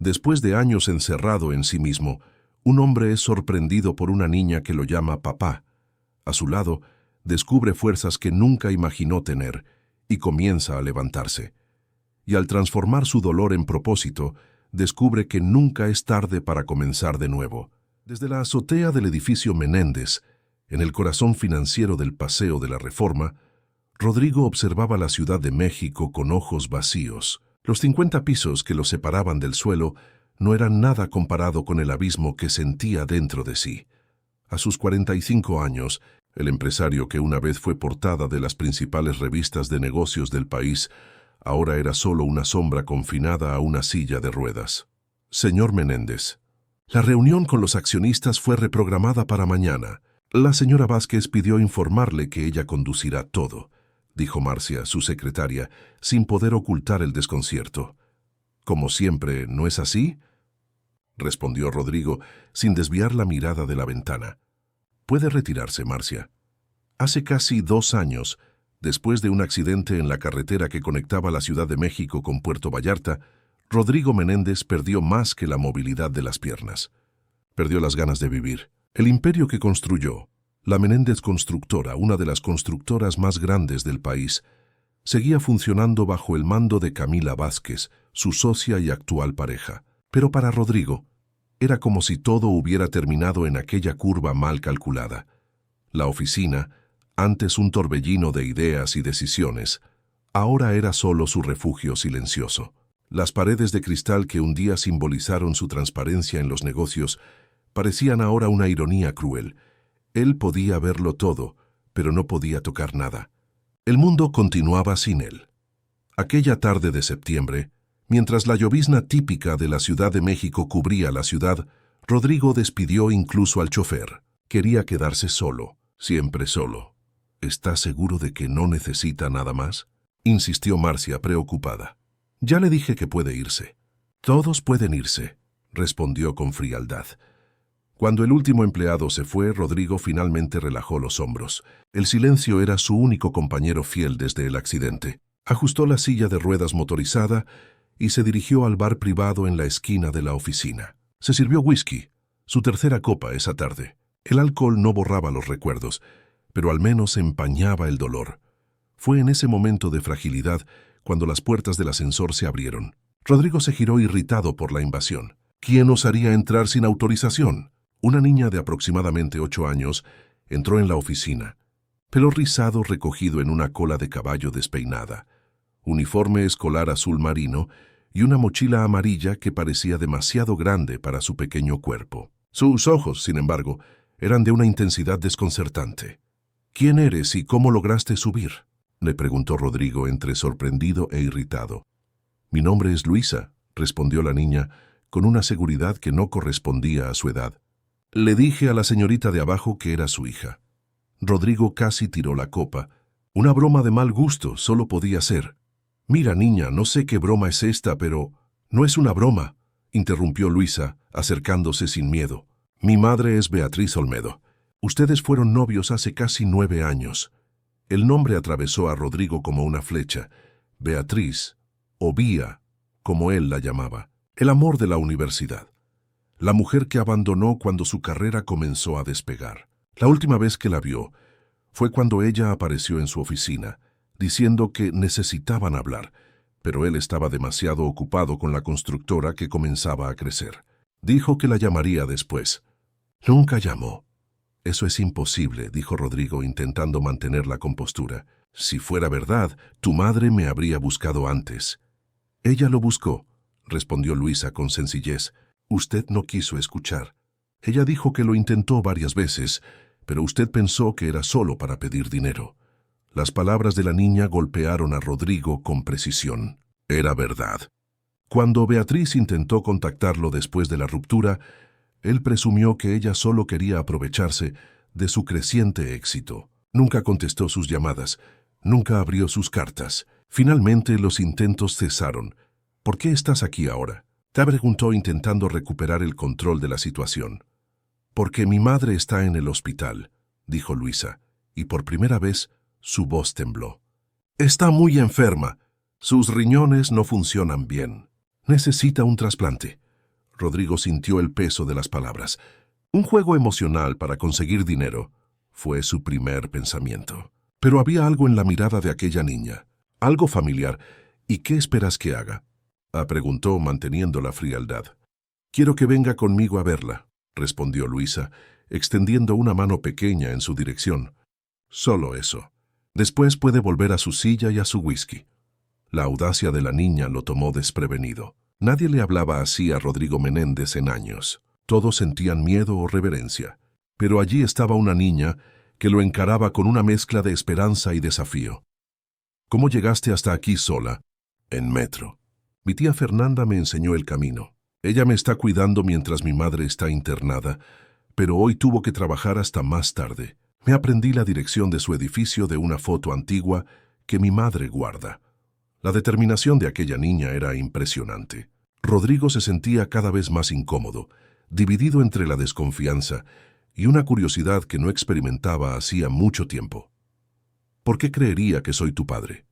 Después de años encerrado en sí mismo, un hombre es sorprendido por una niña que lo llama papá. A su lado, descubre fuerzas que nunca imaginó tener y comienza a levantarse. Y al transformar su dolor en propósito, descubre que nunca es tarde para comenzar de nuevo. Desde la azotea del edificio Menéndez, en el corazón financiero del Paseo de la Reforma, Rodrigo observaba la Ciudad de México con ojos vacíos. Los 50 pisos que lo separaban del suelo no eran nada comparado con el abismo que sentía dentro de sí. A sus 45 años, el empresario que una vez fue portada de las principales revistas de negocios del país, ahora era solo una sombra confinada a una silla de ruedas. Señor Menéndez, la reunión con los accionistas fue reprogramada para mañana. La señora Vázquez pidió informarle que ella conducirá todo, dijo Marcia, su secretaria, sin poder ocultar el desconcierto. Como siempre, ¿no es así?, respondió Rodrigo, sin desviar la mirada de la ventana. Puede retirarse, Marcia. Hace casi 2 años, después de un accidente en la carretera que conectaba la Ciudad de México con Puerto Vallarta, Rodrigo Menéndez perdió más que la movilidad de las piernas. Perdió las ganas de vivir. El imperio que construyó, la Menéndez Constructora, una de las constructoras más grandes del país, seguía funcionando bajo el mando de Camila Vázquez, su socia y actual pareja. Pero para Rodrigo, era como si todo hubiera terminado en aquella curva mal calculada. La oficina, antes un torbellino de ideas y decisiones, ahora era solo su refugio silencioso. Las paredes de cristal que un día simbolizaron su transparencia en los negocios parecían ahora una ironía cruel. Él podía verlo todo, pero no podía tocar nada. El mundo continuaba sin él. Aquella tarde de septiembre, mientras la llovizna típica de la Ciudad de México cubría la ciudad, Rodrigo despidió incluso al chofer. Quería quedarse solo, siempre solo. ¿Está seguro de que no necesita nada más?, insistió Marcia, preocupada. Ya le dije que puede irse. Todos pueden irse, respondió con frialdad. Cuando el último empleado se fue, Rodrigo finalmente relajó los hombros. El silencio era su único compañero fiel desde el accidente. Ajustó la silla de ruedas motorizada y se dirigió al bar privado en la esquina de la oficina. Se sirvió whisky, su tercera copa esa tarde. El alcohol no borraba los recuerdos, pero al menos empañaba el dolor. Fue en ese momento de fragilidad cuando las puertas del ascensor se abrieron. Rodrigo se giró irritado por la invasión. ¿Quién osaría entrar sin autorización? Una niña de aproximadamente 8 años entró en la oficina, pelo rizado recogido en una cola de caballo despeinada, uniforme escolar azul marino y una mochila amarilla que parecía demasiado grande para su pequeño cuerpo. Sus ojos, sin embargo, eran de una intensidad desconcertante. ¿Quién eres y cómo lograste subir?, le preguntó Rodrigo entre sorprendido e irritado. Mi nombre es Luisa, respondió la niña con una seguridad que no correspondía a su edad. Le dije a la señorita de abajo que era su hija. Rodrigo casi tiró la copa. Una broma de mal gusto solo podía ser. Mira, niña, no sé qué broma es esta, pero... No es una broma, interrumpió Luisa, acercándose sin miedo. Mi madre es Beatriz Olmedo. Ustedes fueron novios hace casi 9 años. El nombre atravesó a Rodrigo como una flecha. Beatriz, o Bía, como él la llamaba. El amor de la universidad. La mujer que abandonó cuando su carrera comenzó a despegar. La última vez que la vio fue cuando ella apareció en su oficina, diciendo que necesitaban hablar, pero él estaba demasiado ocupado con la constructora que comenzaba a crecer. Dijo que la llamaría después. Nunca llamó. Eso es imposible, dijo Rodrigo intentando mantener la compostura. Si fuera verdad, tu madre me habría buscado antes. Ella lo buscó, respondió Luisa con sencillez. Usted no quiso escuchar. Ella dijo que lo intentó varias veces, pero usted pensó que era solo para pedir dinero. Las palabras de la niña golpearon a Rodrigo con precisión. Era verdad. Cuando Beatriz intentó contactarlo después de la ruptura, él presumió que ella solo quería aprovecharse de su creciente éxito. Nunca contestó sus llamadas, nunca abrió sus cartas. Finalmente los intentos cesaron. ¿Por qué estás aquí ahora?, te preguntó intentando recuperar el control de la situación. Porque mi madre está en el hospital, dijo Luisa, y por primera vez su voz tembló. Está muy enferma. Sus riñones no funcionan bien. Necesita un trasplante. Rodrigo sintió el peso de las palabras. Un juego emocional para conseguir dinero fue su primer pensamiento. Pero había algo en la mirada de aquella niña, algo familiar. ¿Y qué esperas que haga?, preguntó manteniendo la frialdad. Quiero que venga conmigo a verla, respondió Luisa, extendiendo una mano pequeña en su dirección. Solo eso. Después puede volver a su silla y a su whisky. La audacia de la niña lo tomó desprevenido. Nadie le hablaba así a Rodrigo Menéndez en años. Todos sentían miedo o reverencia. Pero allí estaba una niña que lo encaraba con una mezcla de esperanza y desafío. ¿Cómo llegaste hasta aquí sola? En metro. Mi tía Fernanda me enseñó el camino. Ella me está cuidando mientras mi madre está internada, pero hoy tuvo que trabajar hasta más tarde. Me aprendí la dirección de su edificio de una foto antigua que mi madre guarda. La determinación de aquella niña era impresionante. Rodrigo se sentía cada vez más incómodo, dividido entre la desconfianza y una curiosidad que no experimentaba hacía mucho tiempo. ¿Por qué creería que soy tu padre?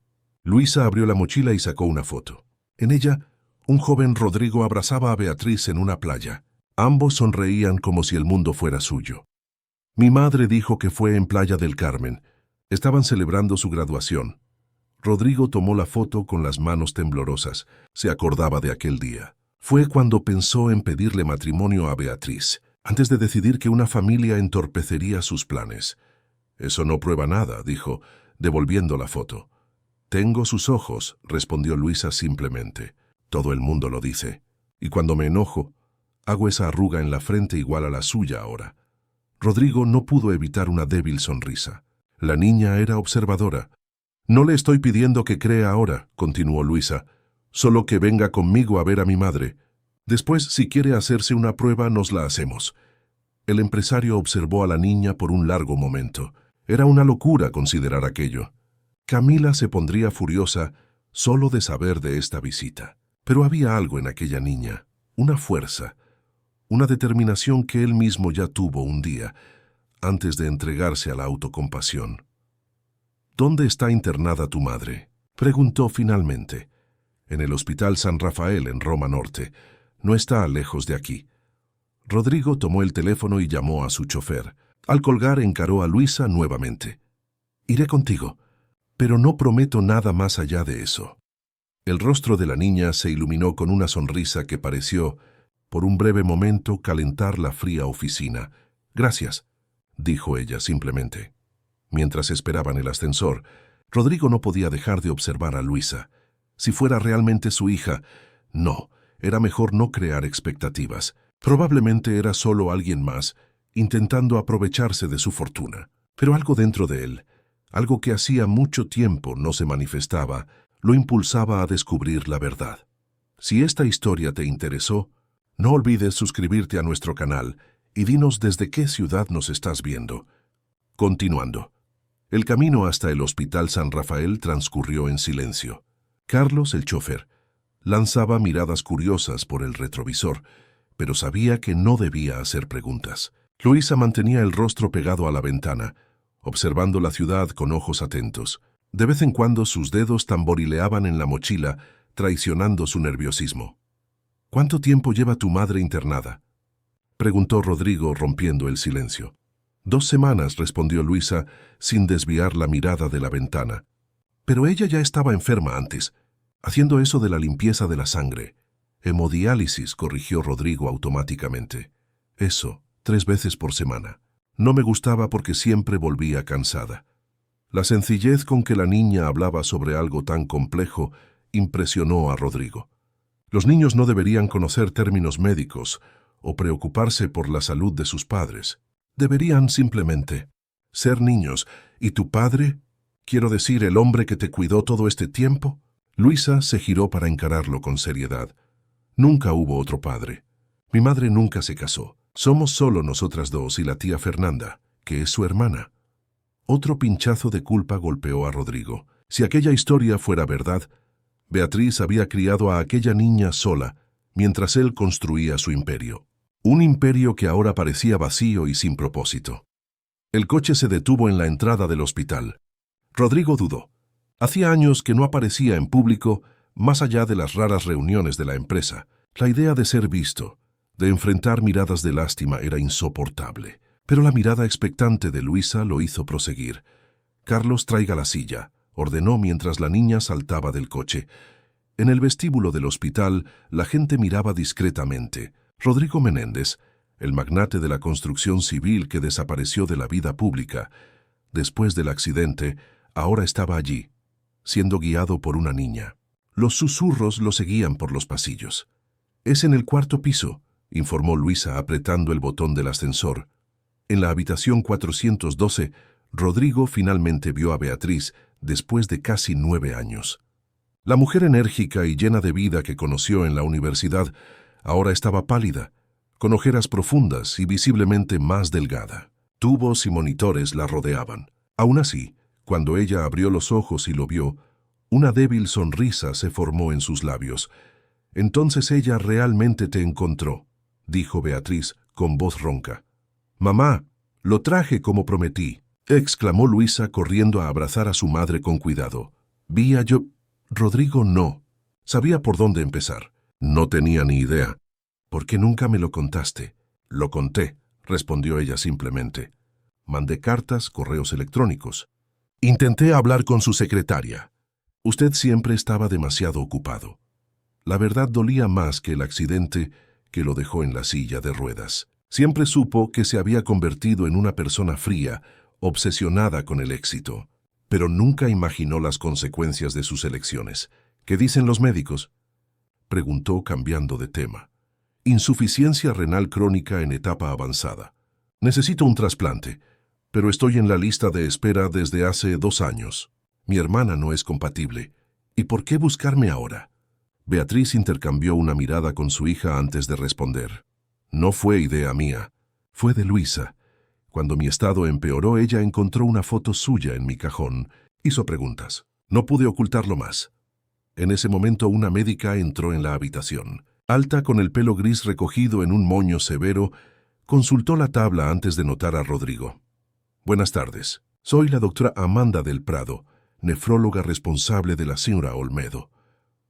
Luisa abrió la mochila y sacó una foto. En ella, un joven Rodrigo abrazaba a Beatriz en una playa. Ambos sonreían como si el mundo fuera suyo. Mi madre dijo que fue en Playa del Carmen. Estaban celebrando su graduación. Rodrigo tomó la foto con las manos temblorosas. Se acordaba de aquel día. Fue cuando pensó en pedirle matrimonio a Beatriz, antes de decidir que una familia entorpecería sus planes. Eso no prueba nada, dijo, devolviendo la foto. Tengo sus ojos, respondió Luisa simplemente. Todo el mundo lo dice. Y cuando me enojo, hago esa arruga en la frente igual a la suya ahora. Rodrigo no pudo evitar una débil sonrisa. La niña era observadora. No le estoy pidiendo que crea ahora, continuó Luisa, solo que venga conmigo a ver a mi madre. Después, si quiere hacerse una prueba, nos la hacemos. El empresario observó a la niña por un largo momento. Era una locura considerar aquello. Camila se pondría furiosa solo de saber de esta visita. Pero había algo en aquella niña, una fuerza, una determinación que él mismo ya tuvo un día, antes de entregarse a la autocompasión. ¿Dónde está internada tu madre?, preguntó finalmente. En el Hospital San Rafael, en Roma Norte. No está lejos de aquí. Rodrigo tomó el teléfono y llamó a su chofer. Al colgar, encaró a Luisa nuevamente. Iré contigo, pero no prometo nada más allá de eso. El rostro de la niña se iluminó con una sonrisa que pareció, por un breve momento, calentar la fría oficina. Gracias, dijo ella simplemente. Mientras esperaban el ascensor, Rodrigo no podía dejar de observar a Luisa. Si fuera realmente su hija, no, era mejor no crear expectativas. Probablemente era solo alguien más, intentando aprovecharse de su fortuna. Pero algo dentro de él, algo que hacía mucho tiempo no se manifestaba, lo impulsaba a descubrir la verdad. Si esta historia te interesó, no olvides suscribirte a nuestro canal y dinos desde qué ciudad nos estás viendo. Continuando. El camino hasta el Hospital San Rafael transcurrió en silencio. Carlos, el chofer, lanzaba miradas curiosas por el retrovisor, pero sabía que no debía hacer preguntas. Luisa mantenía el rostro pegado a la ventana, observando la ciudad con ojos atentos. De vez en cuando sus dedos tamborileaban en la mochila, traicionando su nerviosismo. ¿Cuánto tiempo lleva tu madre internada?, preguntó Rodrigo, rompiendo el silencio. 2 semanas, respondió Luisa, sin desviar la mirada de la ventana. Pero ella ya estaba enferma antes, haciendo eso de la limpieza de la sangre. Hemodiálisis, corrigió Rodrigo automáticamente. Eso, 3 veces por semana. No me gustaba porque siempre volvía cansada. La sencillez con que la niña hablaba sobre algo tan complejo impresionó a Rodrigo. Los niños no deberían conocer términos médicos o preocuparse por la salud de sus padres. Deberían simplemente ser niños. ¿Y tu padre? Quiero decir, el hombre que te cuidó todo este tiempo. Luisa se giró para encararlo con seriedad. Nunca hubo otro padre. Mi madre nunca se casó. Somos solo nosotras dos y la tía Fernanda, que es su hermana. Otro pinchazo de culpa golpeó a Rodrigo. Si aquella historia fuera verdad, Beatriz había criado a aquella niña sola, mientras él construía su imperio. Un imperio que ahora parecía vacío y sin propósito. El coche se detuvo en la entrada del hospital. Rodrigo dudó. Hacía años que no aparecía en público, más allá de las raras reuniones de la empresa. La idea de ser visto, De enfrentar miradas de lástima era insoportable, pero la mirada expectante de Luisa lo hizo proseguir. «Carlos, traiga la silla», ordenó mientras la niña saltaba del coche. En el vestíbulo del hospital, la gente miraba discretamente. Rodrigo Menéndez, el magnate de la construcción civil que desapareció de la vida pública, después del accidente, ahora estaba allí, siendo guiado por una niña. Los susurros lo seguían por los pasillos. «Es en el cuarto piso», informó Luisa apretando el botón del ascensor. En la habitación 412, Rodrigo finalmente vio a Beatriz después de casi 9 años. La mujer enérgica y llena de vida que conoció en la universidad ahora estaba pálida, con ojeras profundas y visiblemente más delgada. Tubos y monitores la rodeaban. Aún así, cuando ella abrió los ojos y lo vio, una débil sonrisa se formó en sus labios. «Entonces ella realmente te encontró», dijo Beatriz con voz ronca. «Mamá, lo traje como prometí», exclamó Luisa corriendo a abrazar a su madre con cuidado. «Yo...» Rodrigo no. Sabía por dónde empezar. No tenía ni idea. «¿Por qué nunca me lo contaste?» «Lo conté», respondió ella simplemente. «Mandé cartas, correos electrónicos. Intenté hablar con su secretaria. Usted siempre estaba demasiado ocupado. La verdad dolía más que el accidente que lo dejó en la silla de ruedas. Siempre supo que se había convertido en una persona fría, obsesionada con el éxito, pero nunca imaginó las consecuencias de sus elecciones. ¿Qué dicen los médicos?», preguntó cambiando de tema. «Insuficiencia renal crónica en etapa avanzada. Necesito un trasplante, pero estoy en la lista de espera desde hace 2 años. Mi hermana no es compatible. ¿Y por qué buscarme ahora?». Beatriz intercambió una mirada con su hija antes de responder. «No fue idea mía, fue de Luisa. Cuando mi estado empeoró, ella encontró una foto suya en mi cajón. Hizo preguntas. No pude ocultarlo más». En ese momento una médica entró en la habitación. Alta, con el pelo gris recogido en un moño severo, consultó la tabla antes de notar a Rodrigo. «Buenas tardes. Soy la doctora Amanda del Prado, nefróloga responsable de la señora Olmedo».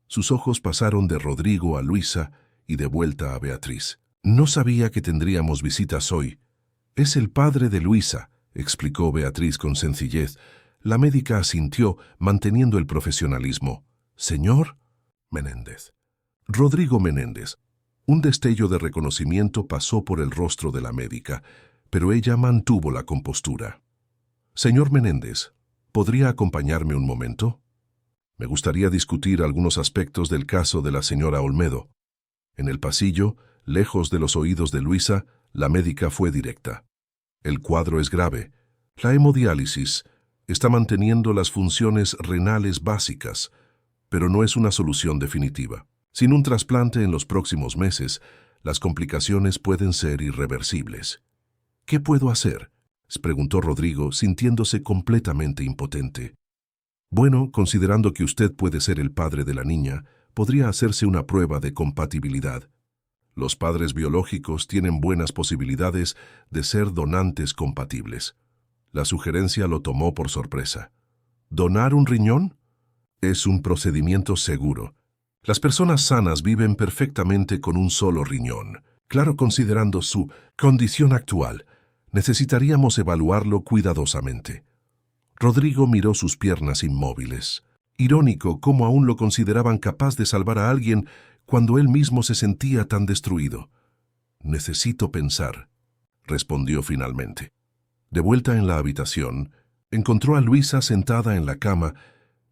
Sus ojos pasaron de Rodrigo a Luisa y de vuelta a Beatriz. «No sabía que tendríamos visitas hoy». «Es el padre de Luisa», explicó Beatriz con sencillez. La médica asintió, manteniendo el profesionalismo. «Señor Menéndez». «Rodrigo Menéndez». Un destello de reconocimiento pasó por el rostro de la médica, pero ella mantuvo la compostura. «Señor Menéndez, ¿podría acompañarme un momento? Me gustaría discutir algunos aspectos del caso de la señora Olmedo». En el pasillo, lejos de los oídos de Luisa, la médica fue directa. «El cuadro es grave. La hemodiálisis está manteniendo las funciones renales básicas, pero no es una solución definitiva. Sin un trasplante en los próximos meses, las complicaciones pueden ser irreversibles». «¿Qué puedo hacer?», preguntó Rodrigo, sintiéndose completamente impotente. «Bueno, considerando que usted puede ser el padre de la niña, podría hacerse una prueba de compatibilidad. Los padres biológicos tienen buenas posibilidades de ser donantes compatibles». La sugerencia lo tomó por sorpresa. «¿Donar un riñón? Es un procedimiento seguro. Las personas sanas viven perfectamente con un solo riñón. Claro, considerando su condición actual, necesitaríamos evaluarlo cuidadosamente». Rodrigo miró sus piernas inmóviles. Irónico cómo aún lo consideraban capaz de salvar a alguien cuando él mismo se sentía tan destruido. «Necesito pensar», respondió finalmente. De vuelta en la habitación, encontró a Luisa sentada en la cama,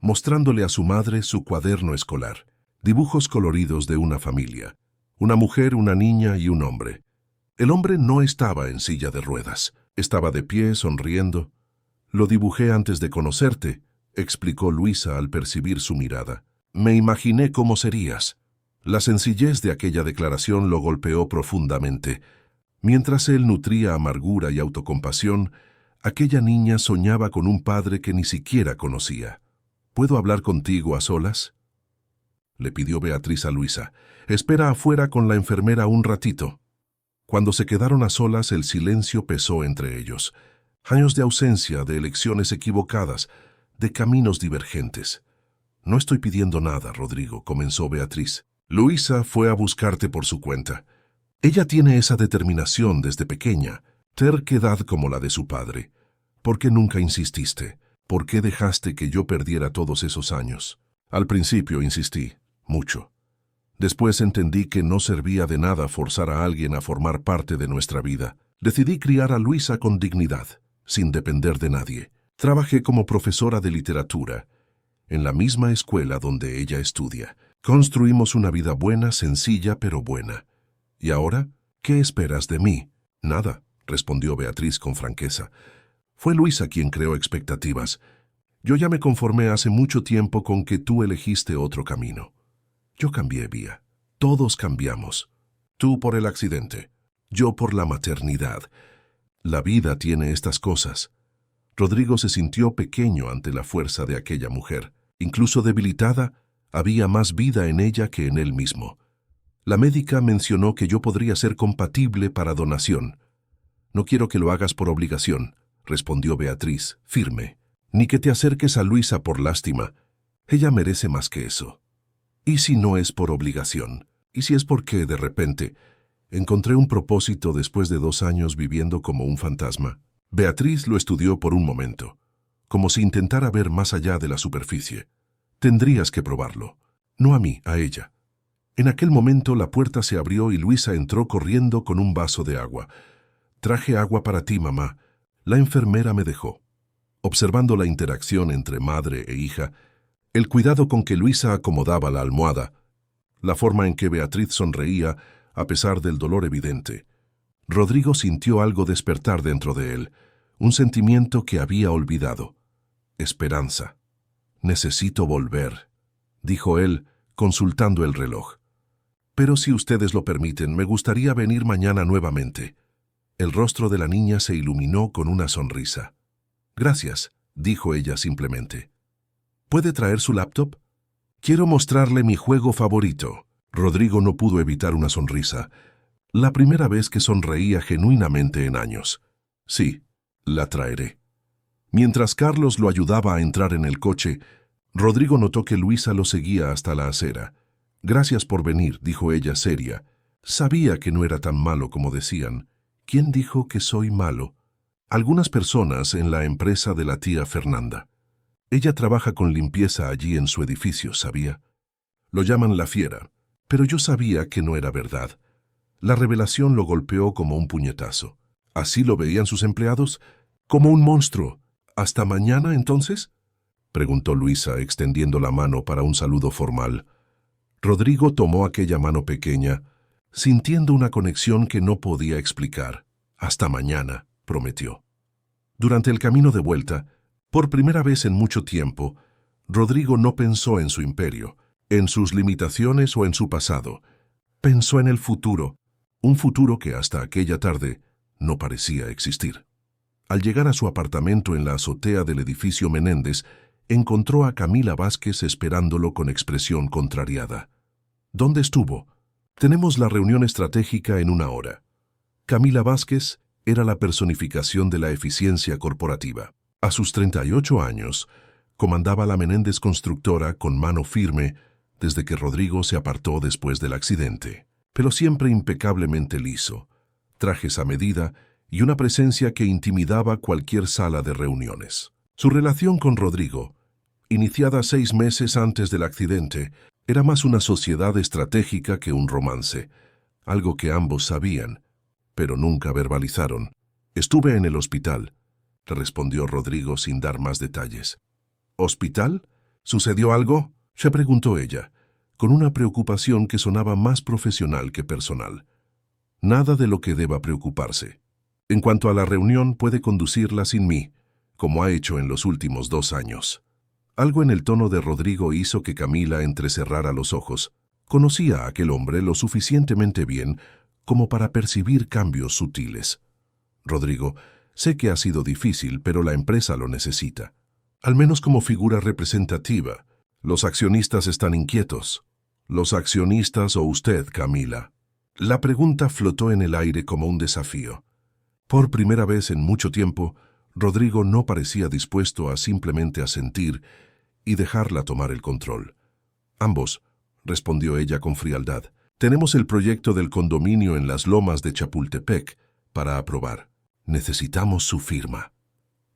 mostrándole a su madre su cuaderno escolar. Dibujos coloridos de una familia. Una mujer, una niña y un hombre. El hombre no estaba en silla de ruedas. Estaba de pie, sonriendo. «Lo dibujé antes de conocerte», explicó Luisa al percibir su mirada. «Me imaginé cómo serías». La sencillez de aquella declaración lo golpeó profundamente. Mientras él nutría amargura y autocompasión, aquella niña soñaba con un padre que ni siquiera conocía. «¿Puedo hablar contigo a solas?», le pidió Beatriz a Luisa. «Espera afuera con la enfermera un ratito». Cuando se quedaron a solas, el silencio pesó entre ellos. Años de ausencia, de elecciones equivocadas, de caminos divergentes. «No estoy pidiendo nada, Rodrigo», comenzó Beatriz. «Luisa fue a buscarte por su cuenta. Ella tiene esa determinación desde pequeña, terquedad como la de su padre. ¿Por qué nunca insististe? ¿Por qué dejaste que yo perdiera todos esos años? Al principio insistí, mucho. Después entendí que no servía de nada forzar a alguien a formar parte de nuestra vida. Decidí criar a Luisa con dignidad, sin depender de nadie. Trabajé como profesora de literatura, en la misma escuela donde ella estudia. Construimos una vida buena, sencilla, pero buena. ¿Y ahora? ¿Qué esperas de mí? Nada, respondió Beatriz con franqueza. Fue Luisa quien creó expectativas. Yo ya me conformé hace mucho tiempo con que tú elegiste otro camino. Yo cambié, Vía. Todos cambiamos. Tú por el accidente, yo por la maternidad. La vida tiene estas cosas. Rodrigo se sintió pequeño ante la fuerza de aquella mujer. Incluso debilitada, había más vida en ella que en él mismo. La médica mencionó que yo podría ser compatible para donación. No quiero que lo hagas por obligación, respondió Beatriz, firme. Ni que te acerques a Luisa por lástima. Ella merece más que eso. ¿Y si no es por obligación? ¿Y si es porque, de repente, encontré un propósito después de 2 años viviendo como un fantasma? Beatriz lo estudió por un momento, como si intentara ver más allá de la superficie. Tendrías que probarlo. No a mí, a ella. En aquel momento la puerta se abrió y Luisa entró corriendo con un vaso de agua. Traje agua para ti, mamá. La enfermera me dejó. Observando la interacción entre madre e hija, el cuidado con que Luisa acomodaba la almohada, la forma en que Beatriz sonreía a pesar del dolor evidente, Rodrigo sintió algo despertar dentro de él, un sentimiento que había olvidado. Esperanza. Necesito volver, dijo él, consultando el reloj. Pero si ustedes lo permiten, me gustaría venir mañana nuevamente. El rostro de la niña se iluminó con una sonrisa. Gracias, dijo ella simplemente. ¿Puede traer su laptop? Quiero mostrarle mi juego favorito. Rodrigo no pudo evitar una sonrisa. La primera vez que sonreía genuinamente en años. Sí, la traeré. Mientras Carlos lo ayudaba a entrar en el coche, Rodrigo notó que Luisa lo seguía hasta la acera. Gracias por venir, dijo ella seria. Sabía que no era tan malo como decían. ¿Quién dijo que soy malo? Algunas personas en la empresa de la tía Fernanda. Ella trabaja con limpieza allí en su edificio, ¿sabía? Lo llaman la fiera, pero yo sabía que no era verdad. La revelación lo golpeó como un puñetazo. ¿Así lo veían sus empleados? Como un monstruo. ¿Hasta mañana, entonces?, preguntó Luisa, extendiendo la mano para un saludo formal. Rodrigo tomó aquella mano pequeña, sintiendo una conexión que no podía explicar. Hasta mañana, prometió. Durante el camino de vuelta, por primera vez en mucho tiempo, Rodrigo no pensó en su imperio, en sus limitaciones o en su pasado. Pensó en el futuro, un futuro que hasta aquella tarde no parecía existir. Al llegar a su apartamento en la azotea del edificio Menéndez, encontró a Camila Vázquez esperándolo con expresión contrariada. ¿Dónde estuvo? Tenemos la reunión estratégica en 1 hora. Camila Vázquez era la personificación de la eficiencia corporativa. A sus 38 años, comandaba la Menéndez Constructora con mano firme desde que Rodrigo se apartó después del accidente, pero siempre impecablemente liso, trajes a medida y una presencia que intimidaba cualquier sala de reuniones. Su relación con Rodrigo, iniciada 6 meses antes del accidente, era más una sociedad estratégica que un romance, algo que ambos sabían, pero nunca verbalizaron. Estuve en el hospital, le respondió Rodrigo sin dar más detalles. ¿Hospital? ¿Sucedió algo?, se preguntó ella, con una preocupación que sonaba más profesional que personal. Nada de lo que deba preocuparse. En cuanto a la reunión, puede conducirla sin mí, como ha hecho en los últimos 2 años. Algo en el tono de Rodrigo hizo que Camila entrecerrara los ojos. Conocía a aquel hombre lo suficientemente bien como para percibir cambios sutiles. Rodrigo, sé que ha sido difícil, pero la empresa lo necesita. Al menos como figura representativa. Los accionistas están inquietos. ¿Los accionistas o usted, Camila? La pregunta flotó en el aire como un desafío. Por primera vez en mucho tiempo, Rodrigo no parecía dispuesto a simplemente asentir y dejarla tomar el control. Ambos, respondió ella con frialdad. Tenemos el proyecto del condominio en las lomas de Chapultepec para aprobar. Necesitamos su firma.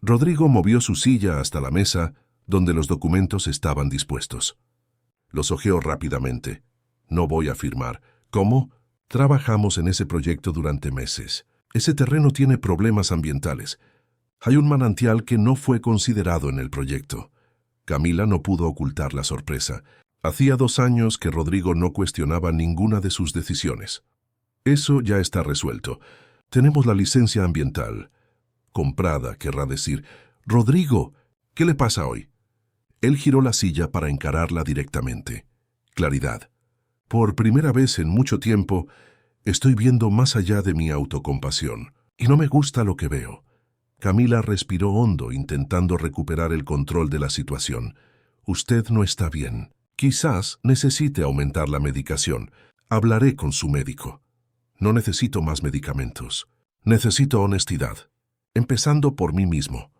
Rodrigo movió su silla hasta la mesa donde los documentos estaban dispuestos. Los hojeó rápidamente. No voy a firmar. ¿Cómo? Trabajamos en ese proyecto durante meses. Ese terreno tiene problemas ambientales. Hay un manantial que no fue considerado en el proyecto. Camila no pudo ocultar la sorpresa. Hacía 2 años que Rodrigo no cuestionaba ninguna de sus decisiones. Eso ya está resuelto. Tenemos la licencia ambiental. Comprada, querrá decir. Rodrigo, ¿qué le pasa hoy? Él giró la silla para encararla directamente. Claridad. Por primera vez en mucho tiempo, estoy viendo más allá de mi autocompasión. Y no me gusta lo que veo. Camila respiró hondo, intentando recuperar el control de la situación. Usted no está bien. Quizás necesite aumentar la medicación. Hablaré con su médico. No necesito más medicamentos. Necesito honestidad. Empezando por mí mismo.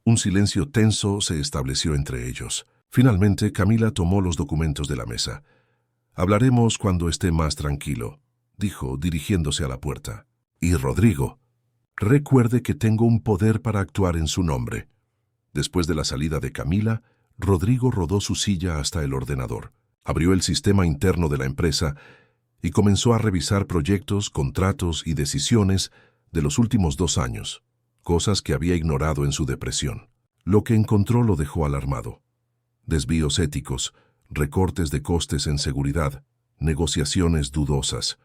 Un silencio tenso se estableció entre ellos. Finalmente, Camila tomó los documentos de la mesa. Hablaremos cuando esté más tranquilo, dijo, dirigiéndose a la puerta. Y Rodrigo, recuerde que tengo un poder para actuar en su nombre. Después de la salida de Camila, Rodrigo rodó su silla hasta el ordenador, abrió el sistema interno de la empresa y comenzó a revisar proyectos, contratos y decisiones de los últimos 2 años, cosas que había ignorado en su depresión. Lo que encontró lo dejó alarmado. Desvíos éticos, recortes de costes en seguridad, negociaciones dudosas.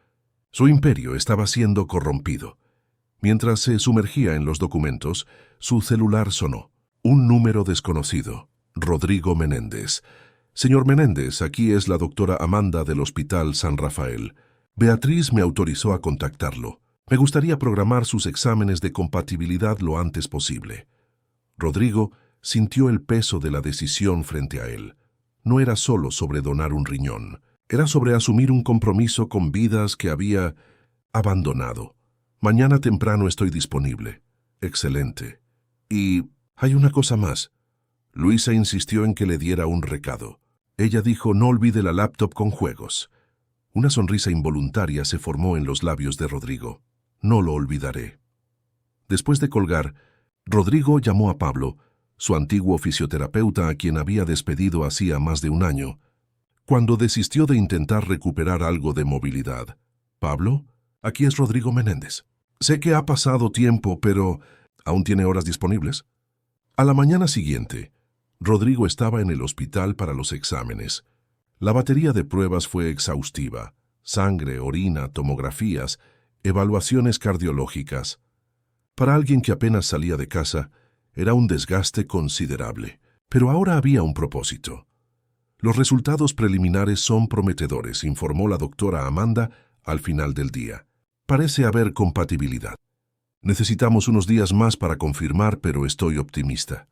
Su imperio estaba siendo corrompido. Mientras se sumergía en los documentos, su celular sonó. Un número desconocido. Rodrigo Menéndez. Señor Menéndez, aquí es la doctora Amanda del Hospital San Rafael. Beatriz me autorizó a contactarlo. Me gustaría programar sus exámenes de compatibilidad lo antes posible. Rodrigo sintió el peso de la decisión frente a él. No era solo sobre donar un riñón. Era sobre asumir un compromiso con vidas que había abandonado. Mañana temprano estoy disponible. Excelente. Y hay una cosa más. Luisa insistió en que le diera un recado. Ella dijo, no olvide la laptop con juegos. Una sonrisa involuntaria se formó en los labios de Rodrigo. No lo olvidaré. Después de colgar, Rodrigo llamó a Pablo, su antiguo fisioterapeuta a quien había despedido hacía más de 1 año, cuando desistió de intentar recuperar algo de movilidad. Pablo, aquí es Rodrigo Menéndez. Sé que ha pasado tiempo, pero ¿aún tiene horas disponibles? A la mañana siguiente, Rodrigo estaba en el hospital para los exámenes. La batería de pruebas fue exhaustiva. Sangre, orina, tomografías, evaluaciones cardiológicas. Para alguien que apenas salía de casa, era un desgaste considerable. Pero ahora había un propósito. Los resultados preliminares son prometedores, informó la doctora Amanda al final del día. Parece haber compatibilidad. Necesitamos unos días más para confirmar, pero estoy optimista.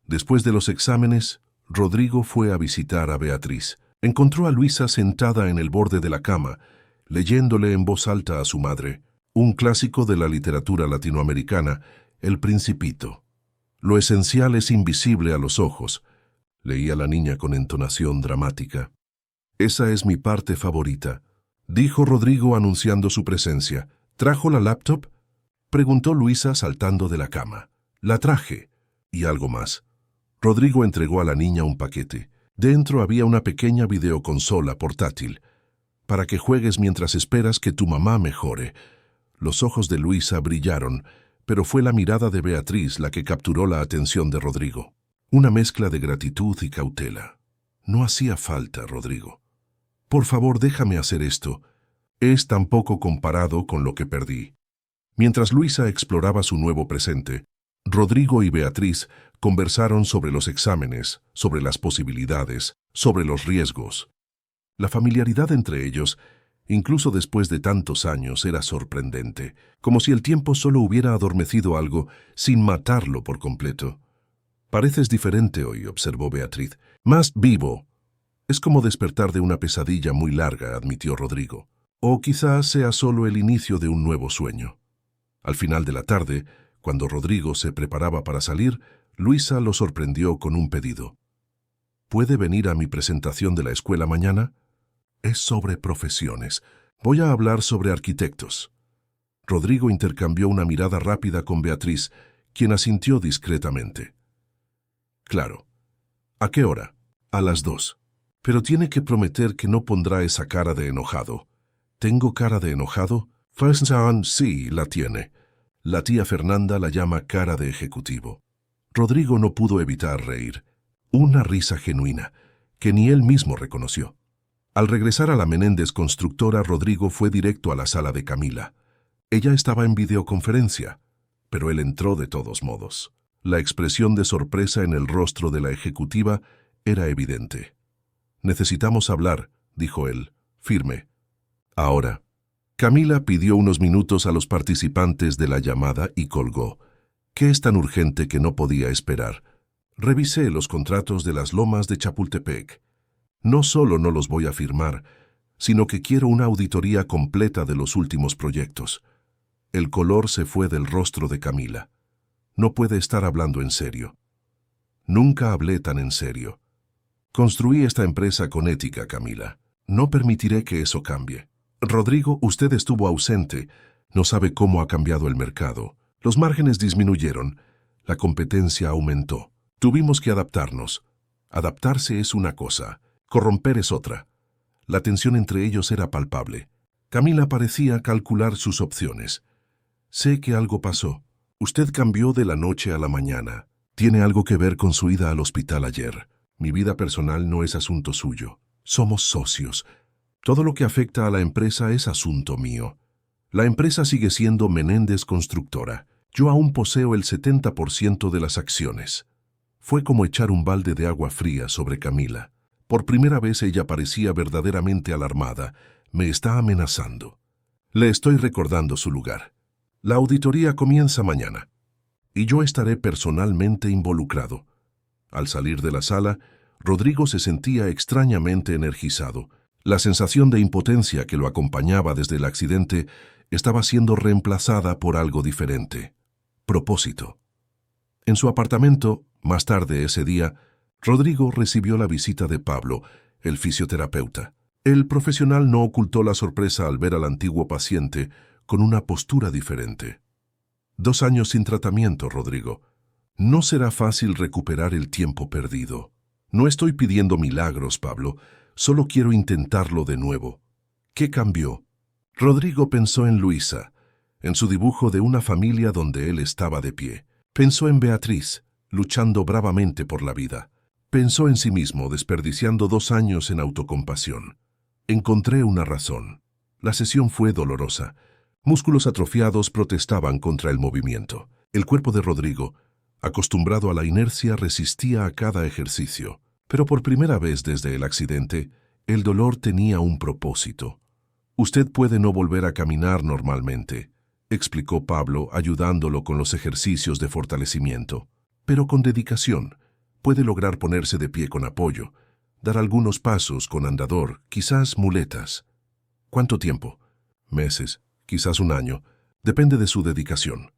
Después de los exámenes, Rodrigo fue a visitar a Beatriz. Encontró a Luisa sentada en el borde de la cama, leyéndole en voz alta a su madre, un clásico de la literatura latinoamericana, El Principito. Lo esencial es invisible a los ojos, leía la niña con entonación dramática. Esa es mi parte favorita, dijo Rodrigo anunciando su presencia. ¿Trajo la laptop?, preguntó Luisa saltando de la cama. La traje. Y algo más. Rodrigo entregó a la niña un paquete. Dentro había una pequeña videoconsola portátil, para que juegues mientras esperas que tu mamá mejore. Los ojos de Luisa brillaron, pero fue la mirada de Beatriz la que capturó la atención de Rodrigo. Una mezcla de gratitud y cautela. No hacía falta, Rodrigo. Por favor, déjame hacer esto. Es tan poco comparado con lo que perdí. Mientras Luisa exploraba su nuevo presente, Rodrigo y Beatriz conversaron sobre los exámenes, sobre las posibilidades, sobre los riesgos. La familiaridad entre ellos, incluso después de tantos años, era sorprendente, como si el tiempo solo hubiera adormecido algo sin matarlo por completo. Pareces diferente hoy, observó Beatriz. Más vivo. Es como despertar de una pesadilla muy larga, admitió Rodrigo. O quizás sea solo el inicio de un nuevo sueño. Al final de la tarde, cuando Rodrigo se preparaba para salir, Luisa lo sorprendió con un pedido. ¿Puede venir a mi presentación de la escuela mañana? Es sobre profesiones. Voy a hablar sobre arquitectos. Rodrigo intercambió una mirada rápida con Beatriz, quien asintió discretamente. Claro. ¿A qué hora? A las 2. Pero tiene que prometer que no pondrá esa cara de enojado. ¿Tengo cara de enojado? Sí, la tiene. La tía Fernanda la llama cara de ejecutivo. Rodrigo no pudo evitar reír. Una risa genuina, que ni él mismo reconoció. Al regresar a la Menéndez Constructora, Rodrigo fue directo a la sala de Camila. Ella estaba en videoconferencia, pero él entró de todos modos. La expresión de sorpresa en el rostro de la ejecutiva era evidente. «Necesitamos hablar», dijo él, firme. «Ahora». Camila pidió unos minutos a los participantes de la llamada y colgó. «¿Qué es tan urgente que no podía esperar? Revisé los contratos de las lomas de Chapultepec. No solo no los voy a firmar, sino que quiero una auditoría completa de los últimos proyectos». El color se fue del rostro de Camila. No puede estar hablando en serio. Nunca hablé tan en serio. Construí esta empresa con ética, Camila. No permitiré que eso cambie. Rodrigo, usted estuvo ausente. No sabe cómo ha cambiado el mercado. Los márgenes disminuyeron. La competencia aumentó. Tuvimos que adaptarnos. Adaptarse es una cosa. Corromper es otra. La tensión entre ellos era palpable. Camila parecía calcular sus opciones. Sé que algo pasó. Usted cambió de la noche a la mañana. Tiene algo que ver con su ida al hospital ayer. Mi vida personal no es asunto suyo. Somos socios. Todo lo que afecta a la empresa es asunto mío. La empresa sigue siendo Menéndez Constructora. Yo aún poseo el 70% de las acciones. Fue como echar un balde de agua fría sobre Camila. Por primera vez ella parecía verdaderamente alarmada. Me está amenazando. Le estoy recordando su lugar. La auditoría comienza mañana, y yo estaré personalmente involucrado. Al salir de la sala, Rodrigo se sentía extrañamente energizado. La sensación de impotencia que lo acompañaba desde el accidente estaba siendo reemplazada por algo diferente. Propósito. En su apartamento, más tarde ese día, Rodrigo recibió la visita de Pablo, el fisioterapeuta. El profesional no ocultó la sorpresa al ver al antiguo paciente con una postura diferente. 2 años sin tratamiento, Rodrigo. No será fácil recuperar el tiempo perdido. No estoy pidiendo milagros, Pablo. Solo quiero intentarlo de nuevo. ¿Qué cambió? Rodrigo pensó en Luisa, en su dibujo de una familia donde él estaba de pie. Pensó en Beatriz, luchando bravamente por la vida. Pensó en sí mismo, desperdiciando 2 años en autocompasión. Encontré una razón. La sesión fue dolorosa. Músculos atrofiados protestaban contra el movimiento. El cuerpo de Rodrigo, acostumbrado a la inercia, resistía a cada ejercicio. Pero por primera vez desde el accidente, el dolor tenía un propósito. Usted puede no volver a caminar normalmente, explicó Pablo, ayudándolo con los ejercicios de fortalecimiento. Pero con dedicación, puede lograr ponerse de pie con apoyo, dar algunos pasos con andador, quizás muletas. ¿Cuánto tiempo? Meses. Quizás 1 año. Depende de su dedicación.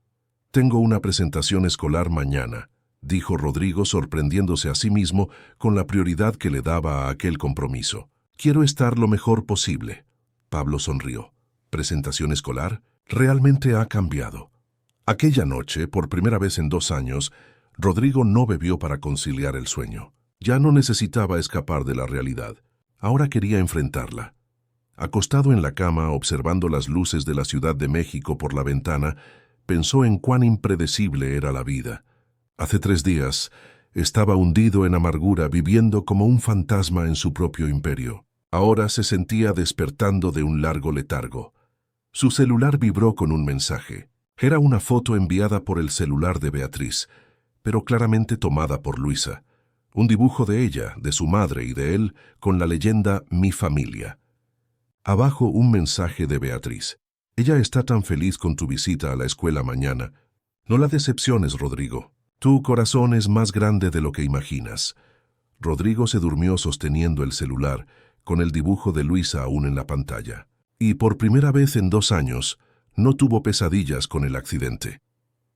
Tengo una presentación escolar mañana, dijo Rodrigo, sorprendiéndose a sí mismo con la prioridad que le daba a aquel compromiso. Quiero estar lo mejor posible. Pablo sonrió. ¿Presentación escolar? Realmente ha cambiado. Aquella noche, por primera vez en 2 años, Rodrigo no bebió para conciliar el sueño. Ya no necesitaba escapar de la realidad. Ahora quería enfrentarla. Acostado en la cama, observando las luces de la Ciudad de México por la ventana, pensó en cuán impredecible era la vida. Hace 3 días, estaba hundido en amargura, viviendo como un fantasma en su propio imperio. Ahora se sentía despertando de un largo letargo. Su celular vibró con un mensaje. Era una foto enviada por el celular de Beatriz, pero claramente tomada por Luisa. Un dibujo de ella, de su madre y de él, con la leyenda «Mi familia». Abajo un mensaje de Beatriz. Ella está tan feliz con tu visita a la escuela mañana. No la decepciones, Rodrigo. Tu corazón es más grande de lo que imaginas. Rodrigo se durmió sosteniendo el celular, con el dibujo de Luisa aún en la pantalla. Y por primera vez en 2 años, no tuvo pesadillas con el accidente.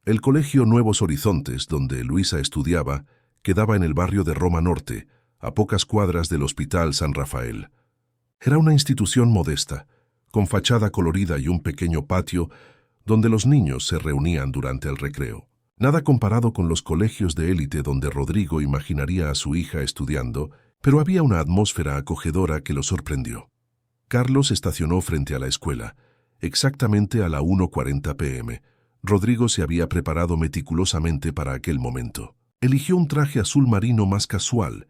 El colegio Nuevos Horizontes, donde Luisa estudiaba, quedaba en el barrio de Roma Norte, a pocas cuadras del Hospital San Rafael. Era una institución modesta, con fachada colorida y un pequeño patio donde los niños se reunían durante el recreo. Nada comparado con los colegios de élite donde Rodrigo imaginaría a su hija estudiando, pero había una atmósfera acogedora que lo sorprendió. Carlos estacionó frente a la escuela, exactamente a la 1:40 p.m. Rodrigo se había preparado meticulosamente para aquel momento. Eligió un traje azul marino más casual,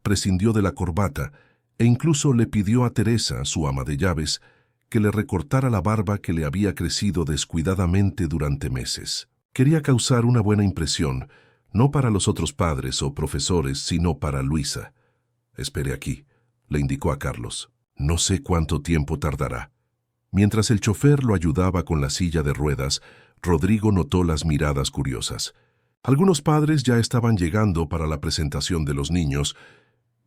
prescindió de la corbata e incluso le pidió a Teresa, su ama de llaves, que le recortara la barba que le había crecido descuidadamente durante meses. Quería causar una buena impresión, no para los otros padres o profesores, sino para Luisa. «Espere aquí», le indicó a Carlos. «No sé cuánto tiempo tardará». Mientras el chofer lo ayudaba con la silla de ruedas, Rodrigo notó las miradas curiosas. Algunos padres ya estaban llegando para la presentación de los niños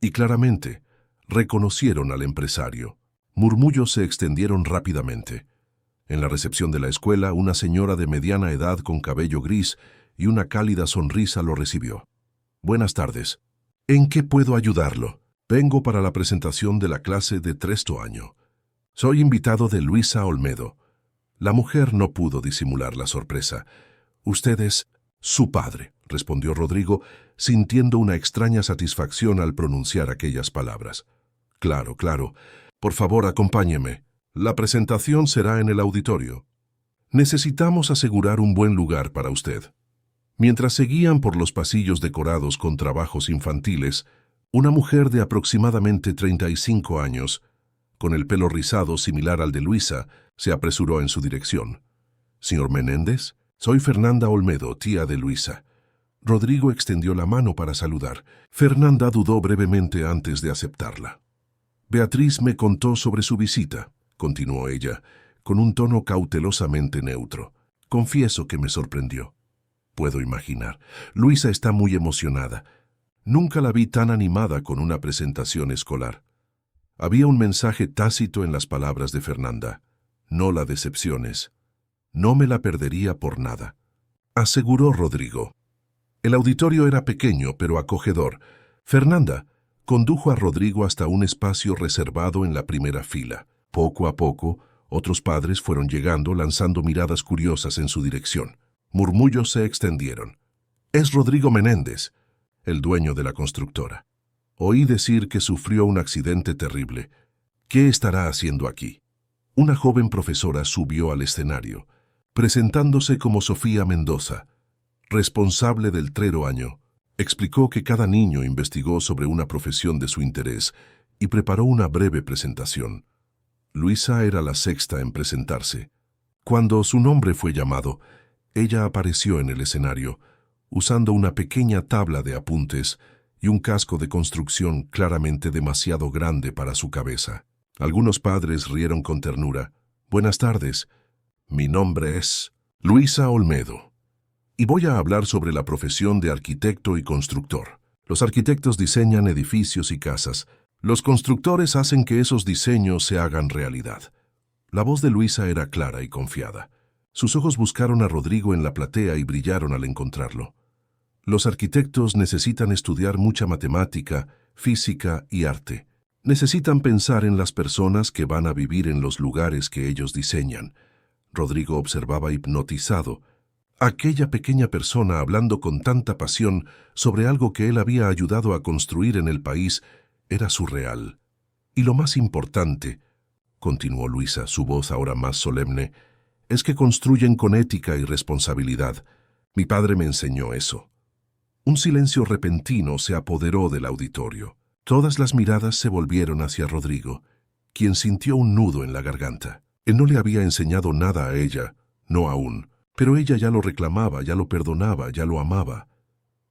y claramente reconocieron al empresario. Murmullos se extendieron rápidamente. En la recepción de la escuela, una señora de mediana edad con cabello gris y una cálida sonrisa lo recibió. «Buenas tardes. ¿En qué puedo ayudarlo? Vengo para la presentación de la clase de sexto año. Soy invitado de Luisa Olmedo». La mujer no pudo disimular la sorpresa. «Usted es su padre», respondió Rodrigo, sintiendo una extraña satisfacción al pronunciar aquellas palabras. «Claro, claro. Por favor, acompáñeme. La presentación será en el auditorio. Necesitamos asegurar un buen lugar para usted». Mientras seguían por los pasillos decorados con trabajos infantiles, una mujer de aproximadamente 35 años, con el pelo rizado similar al de Luisa, se apresuró en su dirección. «Señor Menéndez, soy Fernanda Olmedo, tía de Luisa». Rodrigo extendió la mano para saludar. Fernanda dudó brevemente antes de aceptarla. «Beatriz me contó sobre su visita», continuó ella, con un tono cautelosamente neutro. «Confieso que me sorprendió». «Puedo imaginar. Luisa está muy emocionada. Nunca la vi tan animada con una presentación escolar». Había un mensaje tácito en las palabras de Fernanda. «No la decepciones. No me la perdería por nada», aseguró Rodrigo. El auditorio era pequeño pero acogedor. Fernanda condujo a Rodrigo hasta un espacio reservado en la primera fila. Poco a poco, otros padres fueron llegando lanzando miradas curiosas en su dirección. Murmullos se extendieron. «Es Rodrigo Menéndez, el dueño de la constructora. Oí decir que sufrió un accidente terrible. ¿Qué estará haciendo aquí?». Una joven profesora subió al escenario, presentándose como Sofía Mendoza, responsable del tercer año. Explicó que cada niño investigó sobre una profesión de su interés y preparó una breve presentación. Luisa era la sexta en presentarse. Cuando su nombre fue llamado, ella apareció en el escenario, usando una pequeña tabla de apuntes y un casco de construcción claramente demasiado grande para su cabeza. Algunos padres rieron con ternura. «Buenas tardes. Mi nombre es Luisa Olmedo y voy a hablar sobre la profesión de arquitecto y constructor. Los arquitectos diseñan edificios y casas. Los constructores hacen que esos diseños se hagan realidad». La voz de Luisa era clara y confiada. Sus ojos buscaron a Rodrigo en la platea y brillaron al encontrarlo. «Los arquitectos necesitan estudiar mucha matemática, física y arte. Necesitan pensar en las personas que van a vivir en los lugares que ellos diseñan». Rodrigo observaba hipnotizado. Aquella pequeña persona hablando con tanta pasión sobre algo que él había ayudado a construir en el país era surreal. «Y lo más importante», continuó Luisa, su voz ahora más solemne, «es que construyen con ética y responsabilidad. Mi padre me enseñó eso». Un silencio repentino se apoderó del auditorio. Todas las miradas se volvieron hacia Rodrigo, quien sintió un nudo en la garganta. Él no le había enseñado nada a ella, no aún, pero ella ya lo reclamaba, ya lo perdonaba, ya lo amaba.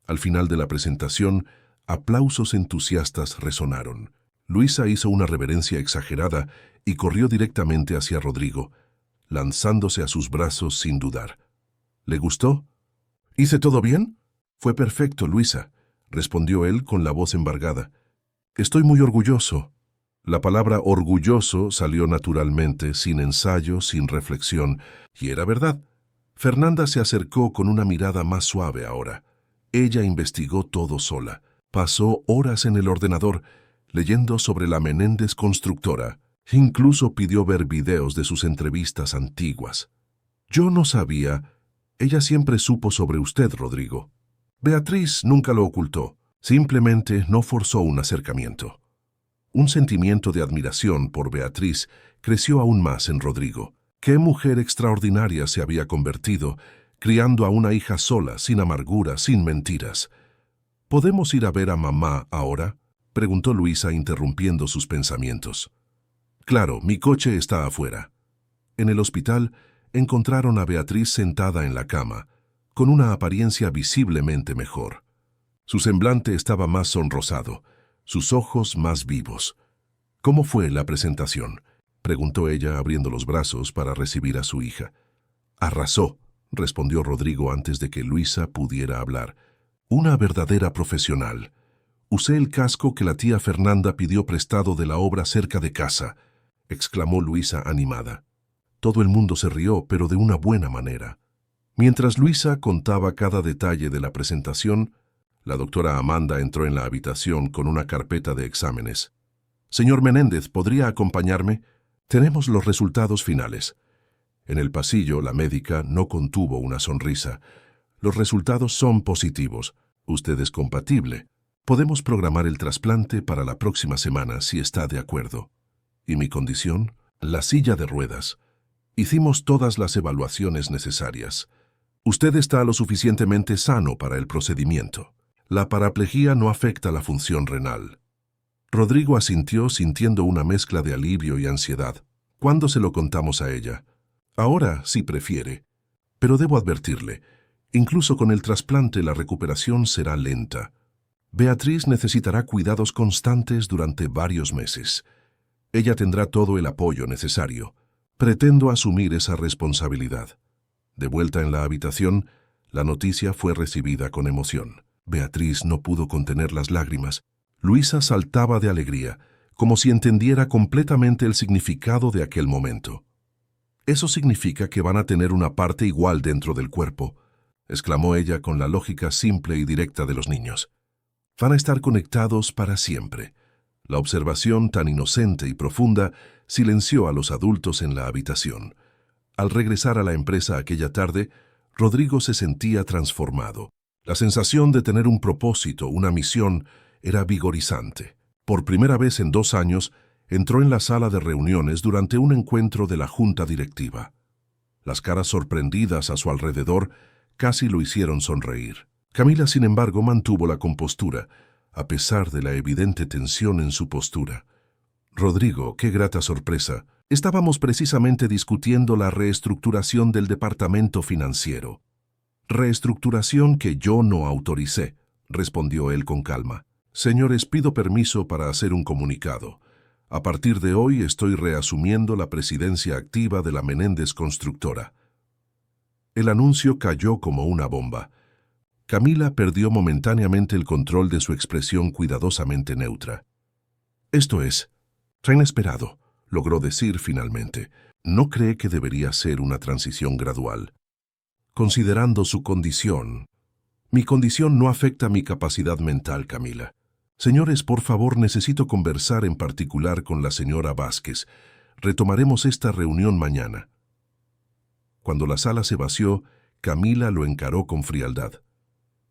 Al final de la presentación, aplausos entusiastas resonaron. Luisa hizo una reverencia exagerada y corrió directamente hacia Rodrigo, lanzándose a sus brazos sin dudar. «¿Le gustó? ¿Hice todo bien?» «Fue perfecto, Luisa», respondió él con la voz embargada. «Estoy muy orgulloso». La palabra orgulloso salió naturalmente, sin ensayo, sin reflexión, y era verdad. Fernanda se acercó con una mirada más suave ahora. Ella investigó todo sola. Pasó horas en el ordenador, leyendo sobre la Menéndez Constructora, Incluso pidió ver videos de sus entrevistas antiguas. Yo no sabía. Ella siempre supo sobre usted, Rodrigo. Beatriz nunca lo ocultó. Simplemente no forzó un acercamiento. Un sentimiento de admiración por Beatriz creció aún más en Rodrigo. Qué mujer extraordinaria se había convertido, criando a una hija sola, sin amargura, sin mentiras. ¿Podemos ir a ver a mamá ahora?, preguntó Luisa interrumpiendo sus pensamientos. Claro, mi coche está afuera. En el hospital encontraron a Beatriz sentada en la cama, con una apariencia visiblemente mejor. Su semblante estaba más sonrosado, sus ojos más vivos. ¿Cómo fue la presentación?, preguntó ella abriendo los brazos para recibir a su hija. Arrasó, respondió Rodrigo antes de que Luisa pudiera hablar. Una verdadera profesional. Usé el casco que la tía Fernanda pidió prestado de la obra cerca de casa, exclamó Luisa animada. Todo el mundo se rió, pero de una buena manera. Mientras Luisa contaba cada detalle de la presentación, la doctora Amanda entró en la habitación con una carpeta de exámenes. Señor Menéndez, ¿podría acompañarme? Tenemos los resultados finales. En el pasillo, la médica no contuvo una sonrisa. Los resultados son positivos. Usted es compatible. Podemos programar el trasplante para la próxima semana si está de acuerdo. ¿Y mi condición? La silla de ruedas. Hicimos todas las evaluaciones necesarias. Usted está lo suficientemente sano para el procedimiento. La paraplegia no afecta la función renal. Rodrigo asintió sintiendo una mezcla de alivio y ansiedad. ¿Cuándo se lo contamos a ella? Ahora, si prefiere. Pero debo advertirle, incluso con el trasplante la recuperación será lenta. Beatriz necesitará cuidados constantes durante varios meses. Ella tendrá todo el apoyo necesario. Pretendo asumir esa responsabilidad. De vuelta en la habitación, la noticia fue recibida con emoción. Beatriz no pudo contener las lágrimas. Luisa saltaba de alegría, como si entendiera completamente el significado de aquel momento. «Eso significa que van a tener una parte igual dentro del cuerpo», exclamó ella con la lógica simple y directa de los niños. «Van a estar conectados para siempre». La observación tan inocente y profunda silenció a los adultos en la habitación. Al regresar a la empresa aquella tarde, Rodrigo se sentía transformado. La sensación de tener un propósito, una misión, era vigorizante. Por primera vez en 2 años, entró en la sala de reuniones durante un encuentro de la junta directiva. Las caras sorprendidas a su alrededor casi lo hicieron sonreír. Camila, sin embargo, mantuvo la compostura, a pesar de la evidente tensión en su postura. «Rodrigo, qué grata sorpresa. Estábamos precisamente discutiendo la reestructuración del departamento financiero». «Reestructuración que yo no autoricé», respondió él con calma. «Señores, pido permiso para hacer un comunicado. A partir de hoy estoy reasumiendo la presidencia activa de la Menéndez Constructora». El anuncio cayó como una bomba. Camila perdió momentáneamente el control de su expresión cuidadosamente neutra. «Esto es tan inesperado», logró decir finalmente. «¿No cree que debería ser una transición gradual? Considerando su condición». «Mi condición no afecta mi capacidad mental, Camila. Señores, por favor, necesito conversar en particular con la señora Vázquez. Retomaremos esta reunión mañana». Cuando la sala se vació, Camila lo encaró con frialdad.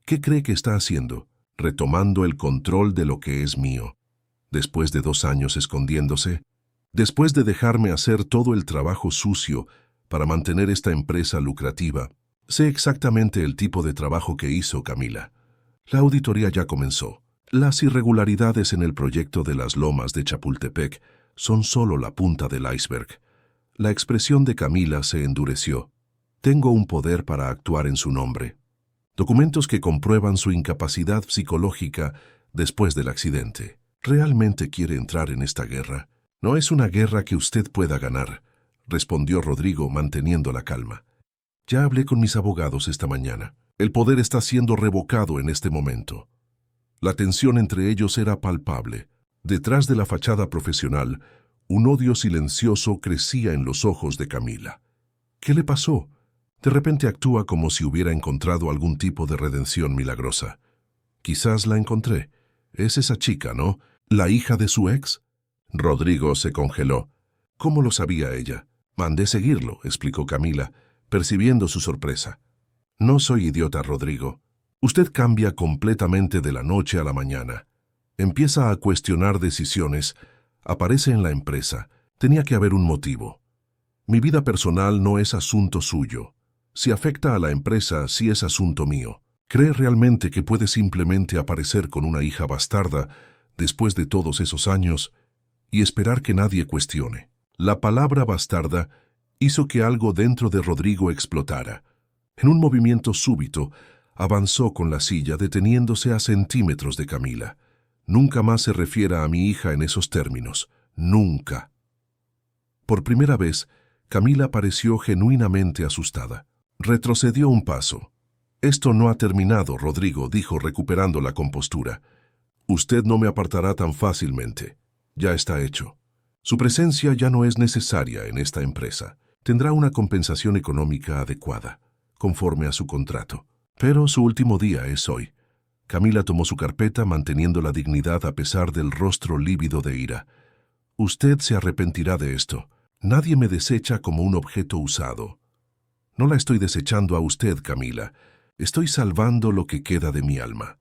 «¿Qué cree que está haciendo? Retomando el control de lo que es mío. Después de 2 años escondiéndose, después de dejarme hacer todo el trabajo sucio para mantener esta empresa lucrativa, sé exactamente el tipo de trabajo que hizo Camila. La auditoría ya comenzó. Las irregularidades en el proyecto de las lomas de Chapultepec son solo la punta del iceberg». La expresión de Camila se endureció. «Tengo un poder para actuar en su nombre. Documentos que comprueban su incapacidad psicológica después del accidente. ¿Realmente quiere entrar en esta guerra? No es una guerra que usted pueda ganar», respondió Rodrigo manteniendo la calma. «Ya hablé con mis abogados esta mañana. El poder está siendo revocado en este momento». La tensión entre ellos era palpable. Detrás de la fachada profesional, un odio silencioso crecía en los ojos de Camila. ¿Qué le pasó? De repente actúa como si hubiera encontrado algún tipo de redención milagrosa. «Quizás la encontré. Es esa chica, ¿no? ¿La hija de su ex?» Rodrigo se congeló. ¿Cómo lo sabía ella? Mandé seguirlo, explicó Camila, percibiendo su sorpresa. No soy idiota, Rodrigo. Usted cambia completamente de la noche a la mañana. Empieza a cuestionar decisiones, aparece en la empresa. Tenía que haber un motivo. Mi vida personal no es asunto suyo. Si afecta a la empresa, sí es asunto mío. ¿Cree realmente que puede simplemente aparecer con una hija bastarda después de todos esos años y esperar que nadie cuestione? La palabra bastarda hizo que algo dentro de Rodrigo explotara. En un movimiento súbito, avanzó con la silla deteniéndose a centímetros de Camila. Nunca más se refiera a mi hija en esos términos. Nunca. Por primera vez, Camila pareció genuinamente asustada. Retrocedió un paso. Esto no ha terminado, Rodrigo, dijo recuperando la compostura. Usted no me apartará tan fácilmente. Ya está hecho. Su presencia ya no es necesaria en esta empresa. Tendrá una compensación económica adecuada, conforme a su contrato. Pero su último día es hoy. Camila tomó su carpeta manteniendo la dignidad a pesar del rostro lívido de ira. Usted se arrepentirá de esto. Nadie me desecha como un objeto usado. No la estoy desechando a usted, Camila. Estoy salvando lo que queda de mi alma.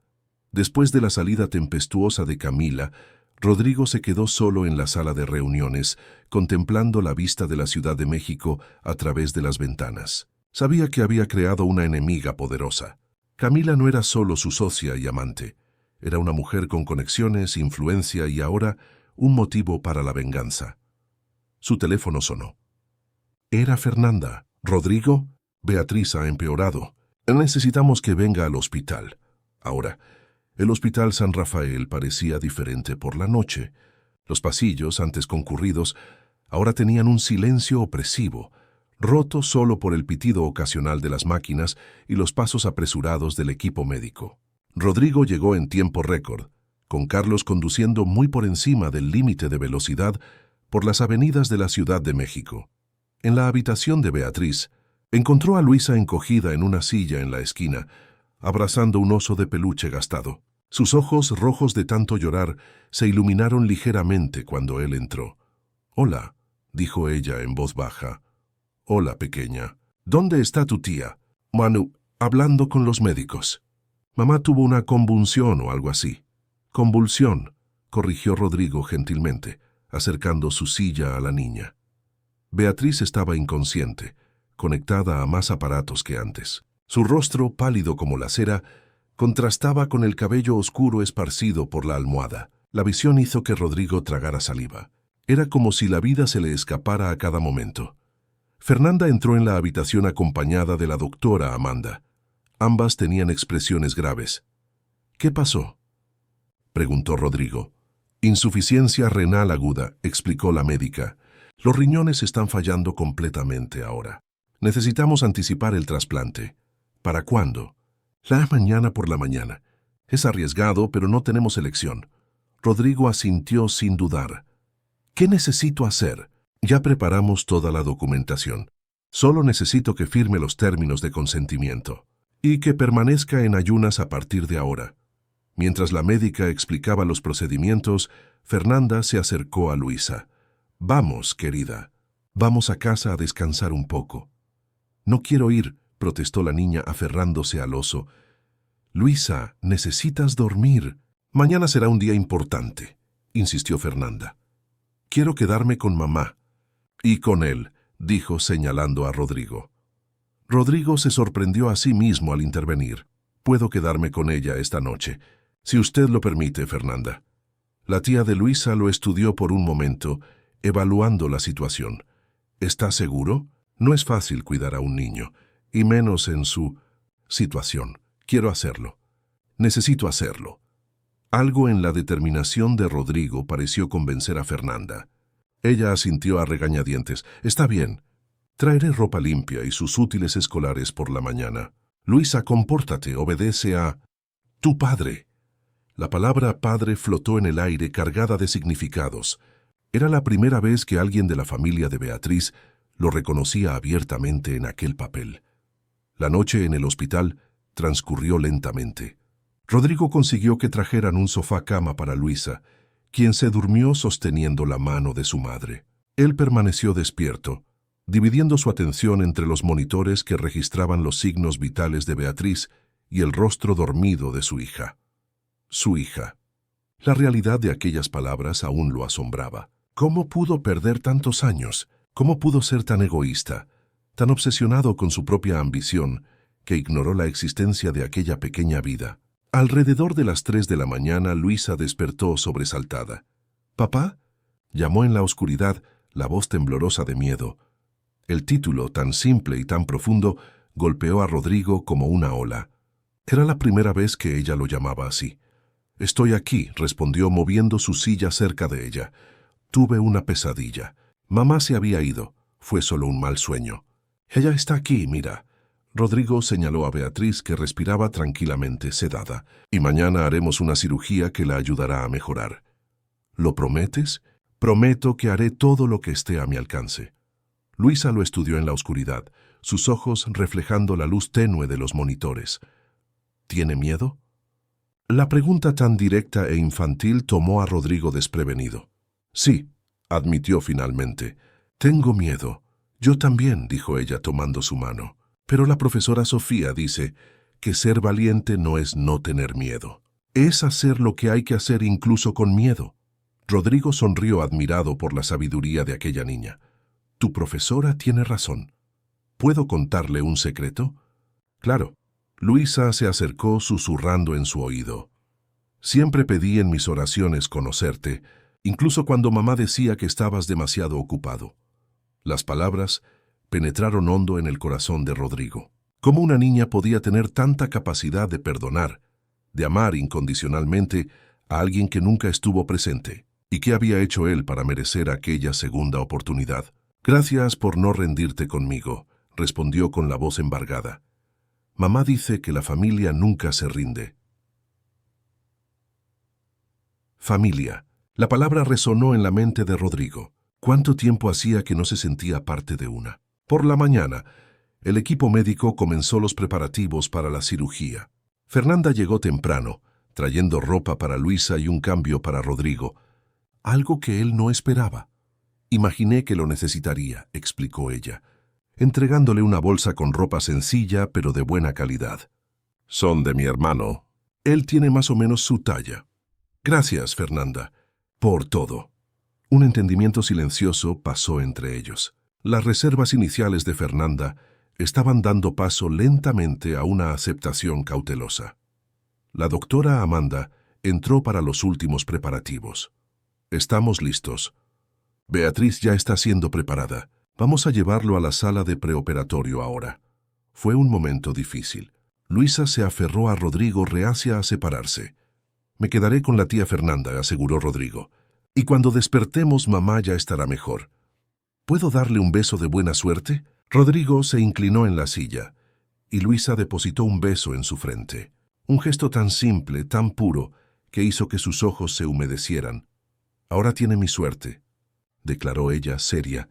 Después de la salida tempestuosa de Camila, Rodrigo se quedó solo en la sala de reuniones, contemplando la vista de la Ciudad de México a través de las ventanas. Sabía que había creado una enemiga poderosa. Camila no era solo su socia y amante. Era una mujer con conexiones, influencia y ahora un motivo para la venganza. Su teléfono sonó. Era Fernanda. «Rodrigo, Beatriz ha empeorado. Necesitamos que venga al hospital». Ahora, el Hospital San Rafael parecía diferente por la noche. Los pasillos, antes concurridos, ahora tenían un silencio opresivo, roto solo por el pitido ocasional de las máquinas y los pasos apresurados del equipo médico. Rodrigo llegó en tiempo récord, con Carlos conduciendo muy por encima del límite de velocidad por las avenidas de la Ciudad de México. En la habitación de Beatriz, encontró a Luisa encogida en una silla en la esquina, abrazando un oso de peluche gastado. Sus ojos, rojos de tanto llorar, se iluminaron ligeramente cuando él entró. «Hola», dijo ella en voz baja. «Hola, pequeña. ¿Dónde está tu tía?» «Manu, hablando con los médicos. Mamá tuvo una convulsión o algo así». «Convulsión», corrigió Rodrigo gentilmente, acercando su silla a la niña. Beatriz estaba inconsciente, conectada a más aparatos que antes. Su rostro, pálido como la cera, contrastaba con el cabello oscuro esparcido por la almohada. La visión hizo que Rodrigo tragara saliva. Era como si la vida se le escapara a cada momento. Fernanda entró en la habitación acompañada de la doctora Amanda. Ambas tenían expresiones graves. «¿Qué pasó?», preguntó Rodrigo. «Insuficiencia renal aguda», explicó la médica. «Los riñones están fallando completamente ahora. Necesitamos anticipar el trasplante». «¿Para cuándo?» Mañana por la mañana. Es arriesgado, pero no tenemos elección». Rodrigo asintió sin dudar. «¿Qué necesito hacer?» «Ya preparamos toda la documentación. Solo necesito que firme los términos de consentimiento y que permanezca en ayunas a partir de ahora». Mientras la médica explicaba los procedimientos, Fernanda se acercó a Luisa. «Vamos, querida. Vamos a casa a descansar un poco». «No quiero ir», protestó la niña aferrándose al oso. «Luisa, necesitas dormir. Mañana será un día importante», insistió Fernanda. «Quiero quedarme con mamá». «Y con él», dijo señalando a Rodrigo. Rodrigo se sorprendió a sí mismo al intervenir. «Puedo quedarme con ella esta noche, si usted lo permite, Fernanda». La tía de Luisa lo estudió por un momento, evaluando la situación. «¿Está seguro? No es fácil cuidar a un niño, y menos en su situación. Quiero hacerlo. Necesito hacerlo». Algo en la determinación de Rodrigo pareció convencer a Fernanda. Ella asintió a regañadientes. «Está bien. Traeré ropa limpia y sus útiles escolares por la mañana. Luisa, compórtate, obedece a tu padre». La palabra padre flotó en el aire cargada de significados. Era la primera vez que alguien de la familia de Beatriz lo reconocía abiertamente en aquel papel. La noche en el hospital transcurrió lentamente. Rodrigo consiguió que trajeran un sofá-cama para Luisa, quien se durmió sosteniendo la mano de su madre. Él permaneció despierto, dividiendo su atención entre los monitores que registraban los signos vitales de Beatriz y el rostro dormido de su hija. Su hija. La realidad de aquellas palabras aún lo asombraba. ¿Cómo pudo perder tantos años? ¿Cómo pudo ser tan egoísta, tan obsesionado con su propia ambición, que ignoró la existencia de aquella pequeña vida? Alrededor de las 3 de la mañana, Luisa despertó sobresaltada. «¿Papá?», llamó en la oscuridad, la voz temblorosa de miedo. El título, tan simple y tan profundo, golpeó a Rodrigo como una ola. Era la primera vez que ella lo llamaba así. «Estoy aquí», respondió moviendo su silla cerca de ella. «Tuve una pesadilla. Mamá se había ido. Fue solo un mal sueño. Ella está aquí, mira». Rodrigo señaló a Beatriz, que respiraba tranquilamente, sedada. «Y mañana haremos una cirugía que la ayudará a mejorar». «¿Lo prometes?» «Prometo que haré todo lo que esté a mi alcance». Luisa lo estudió en la oscuridad, sus ojos reflejando la luz tenue de los monitores. «¿Tiene miedo?». La pregunta tan directa e infantil tomó a Rodrigo desprevenido. «Sí», admitió finalmente. «Tengo miedo». «Yo también», dijo ella tomando su mano. «Pero la profesora Sofía dice que ser valiente no es no tener miedo. Es hacer lo que hay que hacer incluso con miedo». Rodrigo sonrió admirado por la sabiduría de aquella niña. «Tu profesora tiene razón. ¿Puedo contarle un secreto?». «Claro». Luisa se acercó susurrando en su oído. «Siempre pedí en mis oraciones conocerte, incluso cuando mamá decía que estabas demasiado ocupado». Las palabras penetraron hondo en el corazón de Rodrigo. ¿Cómo una niña podía tener tanta capacidad de perdonar, de amar incondicionalmente a alguien que nunca estuvo presente? ¿Y qué había hecho él para merecer aquella segunda oportunidad? «Gracias por no rendirte conmigo», respondió con la voz embargada. «Mamá dice que la familia nunca se rinde». Familia. La palabra resonó en la mente de Rodrigo. ¿Cuánto tiempo hacía que no se sentía parte de una? Por la mañana, el equipo médico comenzó los preparativos para la cirugía. Fernanda llegó temprano, trayendo ropa para Luisa y un cambio para Rodrigo, algo que él no esperaba. «Imaginé que lo necesitaría», explicó ella, entregándole una bolsa con ropa sencilla pero de buena calidad. «Son de mi hermano. Él tiene más o menos su talla». «Gracias, Fernanda, por todo». Un entendimiento silencioso pasó entre ellos. Las reservas iniciales de Fernanda estaban dando paso lentamente a una aceptación cautelosa. La doctora Amanda entró para los últimos preparativos. «Estamos listos. Beatriz ya está siendo preparada. Vamos a llevarlo a la sala de preoperatorio ahora». Fue un momento difícil. Luisa se aferró a Rodrigo, reacia a separarse. «Me quedaré con la tía Fernanda», aseguró Rodrigo. «Y cuando despertemos, mamá ya estará mejor». «¿Puedo darle un beso de buena suerte?». Rodrigo se inclinó en la silla, y Luisa depositó un beso en su frente. Un gesto tan simple, tan puro, que hizo que sus ojos se humedecieran. «Ahora tiene mi suerte», declaró ella, seria.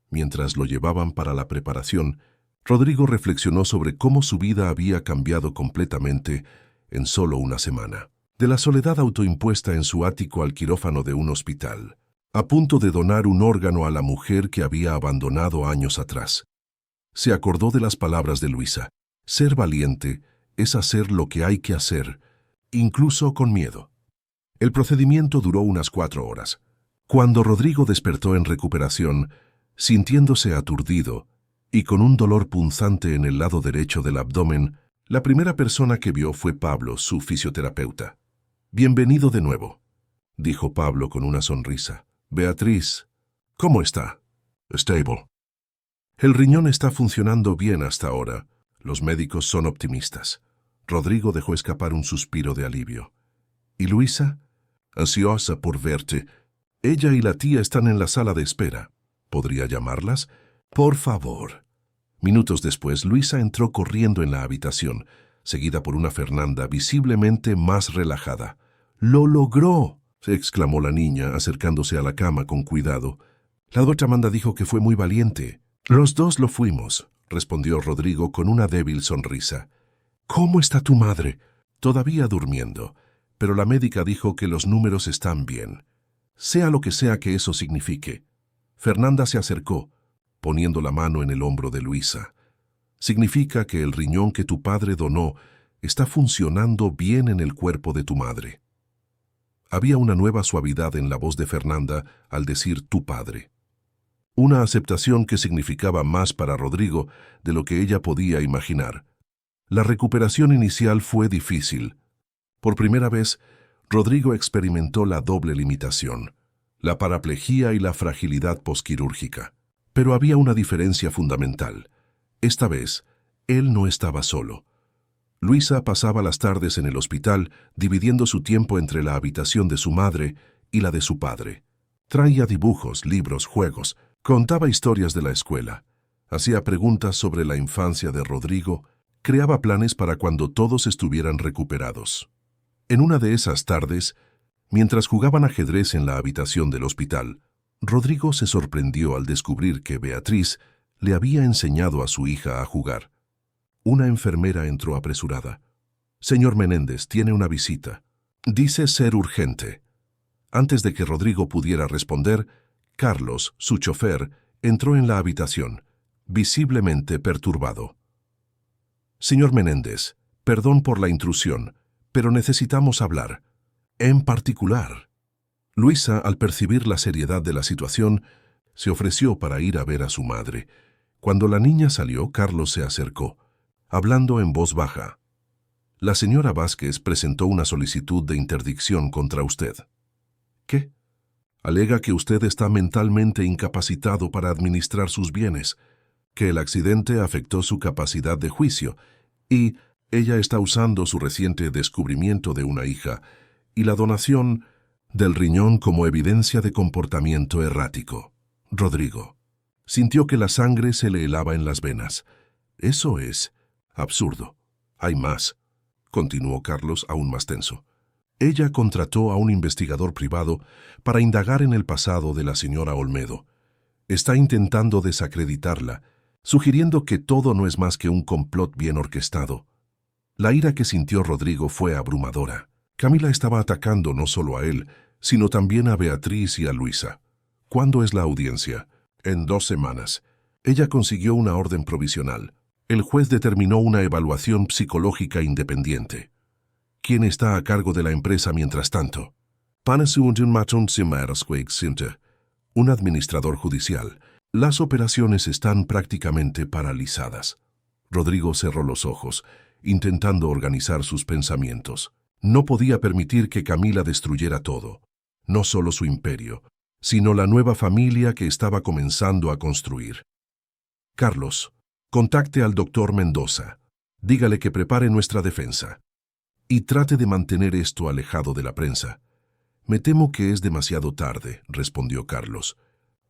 Mientras lo llevaban para la preparación, Rodrigo reflexionó sobre cómo su vida había cambiado completamente en solo una semana. De la soledad autoimpuesta en su ático al quirófano de un hospital, a punto de donar un órgano a la mujer que había abandonado años atrás. Se acordó de las palabras de Luisa. Ser valiente es hacer lo que hay que hacer, incluso con miedo. El procedimiento duró unas 4 horas. Cuando Rodrigo despertó en recuperación, sintiéndose aturdido y con un dolor punzante en el lado derecho del abdomen, la primera persona que vio fue Pablo, su fisioterapeuta. «Bienvenido de nuevo», dijo Pablo con una sonrisa. «Beatriz, ¿cómo está?». «Stable». «El riñón está funcionando bien hasta ahora. Los médicos son optimistas». Rodrigo dejó escapar un suspiro de alivio. «¿Y Luisa?». «Ansiosa por verte. Ella y la tía están en la sala de espera. ¿Podría llamarlas?». «Por favor». Minutos después, Luisa entró corriendo en la habitación, seguida por una Fernanda visiblemente más relajada. «¡Lo logró!», exclamó la niña, acercándose a la cama con cuidado. «La doctora Amanda dijo que fue muy valiente». «Los dos lo fuimos», respondió Rodrigo con una débil sonrisa. «¿Cómo está tu madre?». «Todavía durmiendo, pero la médica dijo que los números están bien. Sea lo que sea que eso signifique». Fernanda se acercó, poniendo la mano en el hombro de Luisa. Significa que el riñón que tu padre donó está funcionando bien en el cuerpo de tu madre. Había una nueva suavidad en la voz de Fernanda al decir tu padre. Una aceptación que significaba más para Rodrigo de lo que ella podía imaginar. La recuperación inicial fue difícil. Por primera vez, Rodrigo experimentó la doble limitación, la paraplegia y la fragilidad posquirúrgica. Pero había una diferencia fundamental. Esta vez, él no estaba solo. Luisa pasaba las tardes en el hospital, dividiendo su tiempo entre la habitación de su madre y la de su padre. Traía dibujos, libros, juegos, contaba historias de la escuela, hacía preguntas sobre la infancia de Rodrigo, creaba planes para cuando todos estuvieran recuperados. En una de esas tardes, mientras jugaban ajedrez en la habitación del hospital, Rodrigo se sorprendió al descubrir que Beatriz le había enseñado a su hija a jugar. Una enfermera entró apresurada. «Señor Menéndez, tiene una visita. Dice ser urgente». Antes de que Rodrigo pudiera responder, Carlos, su chofer, entró en la habitación, visiblemente perturbado. «Señor Menéndez, perdón por la intrusión, pero necesitamos hablar. En particular». Luisa, al percibir la seriedad de la situación, se ofreció para ir a ver a su madre. Cuando la niña salió, Carlos se acercó, hablando en voz baja. «La señora Vázquez presentó una solicitud de interdicción contra usted». «¿Qué?» «Alega que usted está mentalmente incapacitado para administrar sus bienes, que el accidente afectó su capacidad de juicio y ella está usando su reciente descubrimiento de una hija y la donación del riñón como evidencia de comportamiento errático». Rodrigo sintió que la sangre se le helaba en las venas. «Eso es absurdo. Hay más», continuó Carlos aún más tenso. «Ella contrató a un investigador privado para indagar en el pasado de la señora Olmedo. Está intentando desacreditarla, sugiriendo que todo no es más que un complot bien orquestado». La ira que sintió Rodrigo fue abrumadora. Camila estaba atacando no solo a él, sino también a Beatriz y a Luisa. «¿Cuándo es la audiencia?» «En 2 semanas. Ella consiguió una orden provisional. El juez determinó una evaluación psicológica independiente». «¿Quién está a cargo de la empresa mientras tanto?» «Un administrador judicial. Las operaciones están prácticamente paralizadas». Rodrigo cerró los ojos, intentando organizar sus pensamientos. No podía permitir que Camila destruyera todo, no solo su imperio, sino la nueva familia que estaba comenzando a construir. «Carlos, contacte al doctor Mendoza. Dígale que prepare nuestra defensa. Y trate de mantener esto alejado de la prensa». «Me temo que es demasiado tarde», respondió Carlos,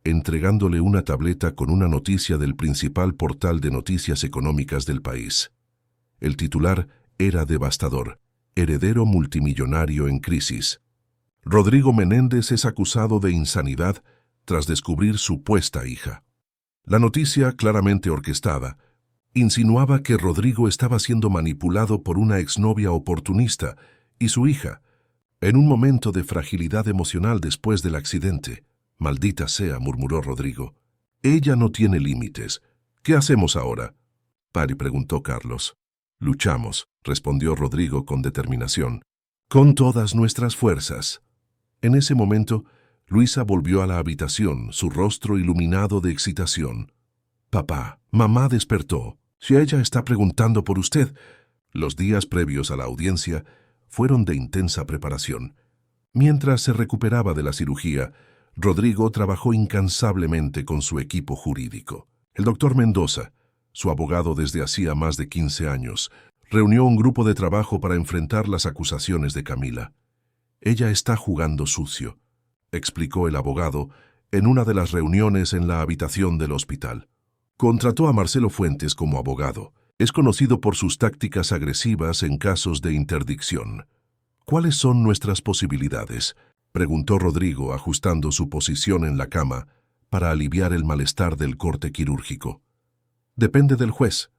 entregándole una tableta con una noticia del principal portal de noticias económicas del país. El titular era devastador: «Heredero multimillonario en crisis. Rodrigo Menéndez es acusado de insanidad tras descubrir supuesta hija». La noticia, claramente orquestada, insinuaba que Rodrigo estaba siendo manipulado por una exnovia oportunista y su hija, en un momento de fragilidad emocional después del accidente. «Maldita sea», murmuró Rodrigo. «Ella no tiene límites. ¿Qué hacemos ahora?». «Pari», preguntó Carlos. «Luchamos», respondió Rodrigo con determinación. «Con todas nuestras fuerzas». En ese momento, Luisa volvió a la habitación, su rostro iluminado de excitación. «Papá, mamá despertó. Si ella está preguntando por usted». Los días previos a la audiencia fueron de intensa preparación. Mientras se recuperaba de la cirugía, Rodrigo trabajó incansablemente con su equipo jurídico. El doctor Mendoza, su abogado desde hacía más de 15 años, reunió un grupo de trabajo para enfrentar las acusaciones de Camila. «Ella está jugando sucio», explicó el abogado en una de las reuniones en la habitación del hospital. Contrató a Marcelo Fuentes como abogado. Es conocido por sus tácticas agresivas en casos de interdicción. «¿Cuáles son nuestras posibilidades?», preguntó Rodrigo, ajustando su posición en la cama para aliviar el malestar del corte quirúrgico. «Depende del juez.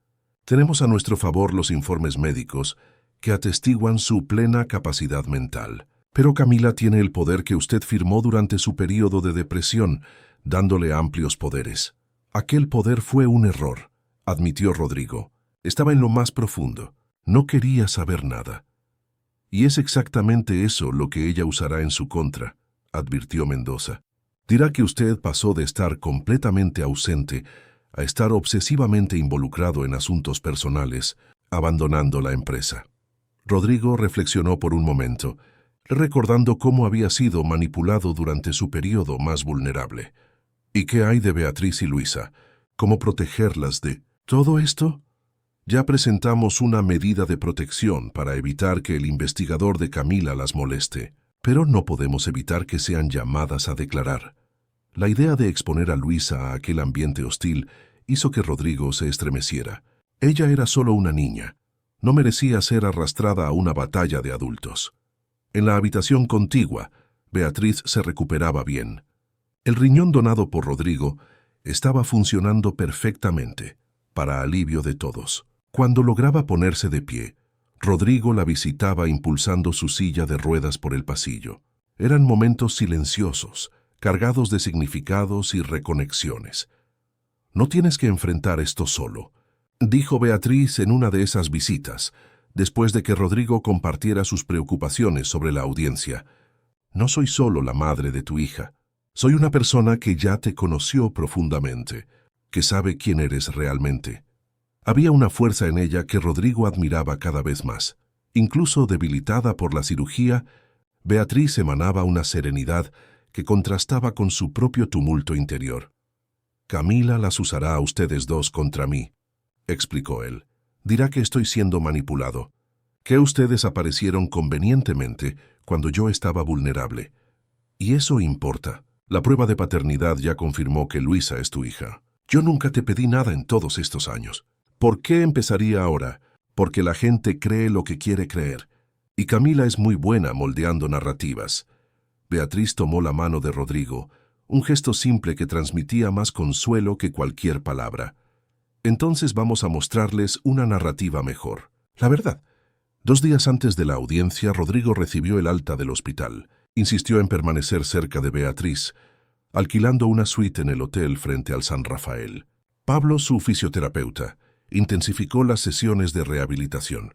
Tenemos a nuestro favor los informes médicos que atestiguan su plena capacidad mental. Pero Camila tiene el poder que usted firmó durante su período de depresión, dándole amplios poderes. Aquel poder fue un error, admitió Rodrigo. Estaba en lo más profundo. No quería saber nada. Y es exactamente eso lo que ella usará en su contra, advirtió Mendoza. Dirá que usted pasó de estar completamente ausente a estar obsesivamente involucrado en asuntos personales, abandonando la empresa. Rodrigo reflexionó por un momento, recordando cómo había sido manipulado durante su periodo más vulnerable. ¿Y qué hay de Beatriz y Luisa? ¿Cómo protegerlas de todo esto? Ya presentamos una medida de protección para evitar que el investigador de Camila las moleste, pero no podemos evitar que sean llamadas a declarar. La idea de exponer a Luisa a aquel ambiente hostil hizo que Rodrigo se estremeciera. Ella era solo una niña. No merecía ser arrastrada a una batalla de adultos. En la habitación contigua, Beatriz se recuperaba bien. El riñón donado por Rodrigo estaba funcionando perfectamente, para alivio de todos. Cuando lograba ponerse de pie, Rodrigo la visitaba impulsando su silla de ruedas por el pasillo. Eran momentos silenciosos, cargados de significados y reconexiones. «No tienes que enfrentar esto solo», dijo Beatriz en una de esas visitas, después de que Rodrigo compartiera sus preocupaciones sobre la audiencia. «No soy solo la madre de tu hija. Soy una persona que ya te conoció profundamente, que sabe quién eres realmente». Había una fuerza en ella que Rodrigo admiraba cada vez más. Incluso debilitada por la cirugía, Beatriz emanaba una serenidad que contrastaba con su propio tumulto interior. «Camila las usará a ustedes dos contra mí», explicó él. «Dirá que estoy siendo manipulado, que ustedes aparecieron convenientemente cuando yo estaba vulnerable. Y eso importa. La prueba de paternidad ya confirmó que Luisa es tu hija. Yo nunca te pedí nada en todos estos años. ¿Por qué empezaría ahora? Porque la gente cree lo que quiere creer. Y Camila es muy buena moldeando narrativas». Beatriz tomó la mano de Rodrigo, un gesto simple que transmitía más consuelo que cualquier palabra. «Entonces vamos a mostrarles una narrativa mejor. La verdad». 2 días antes de la audiencia, Rodrigo recibió el alta del hospital. Insistió en permanecer cerca de Beatriz, alquilando una suite en el hotel frente al San Rafael. Pablo, su fisioterapeuta, intensificó las sesiones de rehabilitación.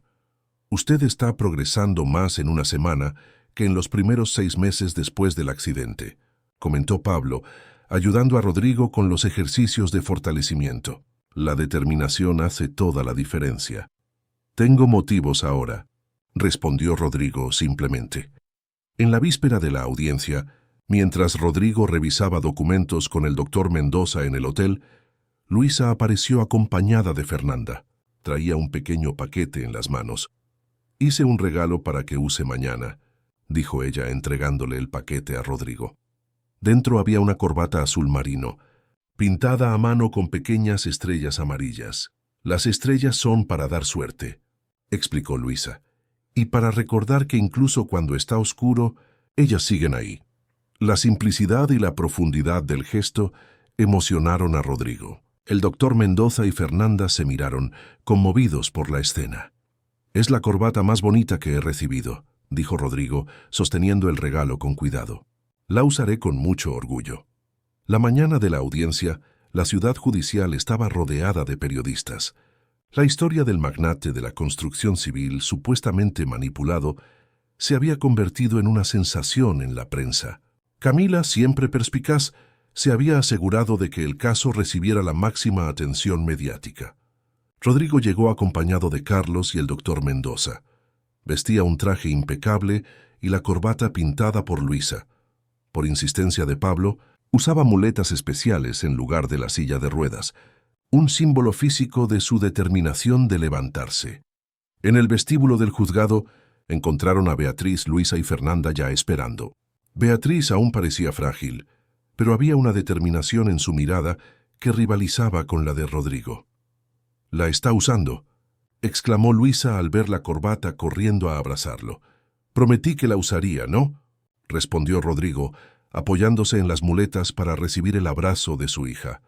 «Usted está progresando más en una semana que en los primeros 6 meses después del accidente», comentó Pablo, ayudando a Rodrigo con los ejercicios de fortalecimiento. «La determinación hace toda la diferencia». «Tengo motivos ahora», respondió Rodrigo simplemente. En la víspera de la audiencia, mientras Rodrigo revisaba documentos con el doctor Mendoza en el hotel, Luisa apareció acompañada de Fernanda. Traía un pequeño paquete en las manos. «Hice un regalo para que use mañana», dijo ella entregándole el paquete a Rodrigo. Dentro había una corbata azul marino, pintada a mano con pequeñas estrellas amarillas. «Las estrellas son para dar suerte», explicó Luisa, «y para recordar que incluso cuando está oscuro, ellas siguen ahí». La simplicidad y la profundidad del gesto emocionaron a Rodrigo. El doctor Mendoza y Fernanda se miraron, conmovidos por la escena. «Es la corbata más bonita que he recibido», dijo Rodrigo, sosteniendo el regalo con cuidado. «La usaré con mucho orgullo». La mañana de la audiencia, la ciudad judicial estaba rodeada de periodistas. La historia del magnate de la construcción civil, supuestamente manipulado, se había convertido en una sensación en la prensa. Camila, siempre perspicaz, se había asegurado de que el caso recibiera la máxima atención mediática. Rodrigo llegó acompañado de Carlos y el doctor Mendoza. Vestía un traje impecable y la corbata pintada por Luisa. Por insistencia de Pablo, usaba muletas especiales en lugar de la silla de ruedas, un símbolo físico de su determinación de levantarse. En el vestíbulo del juzgado encontraron a Beatriz, Luisa y Fernanda ya esperando. Beatriz aún parecía frágil, pero había una determinación en su mirada que rivalizaba con la de Rodrigo. «La está usando», exclamó Luisa al ver la corbata corriendo a abrazarlo. «Prometí que la usaría, ¿no?», respondió Rodrigo, apoyándose en las muletas para recibir el abrazo de su hija.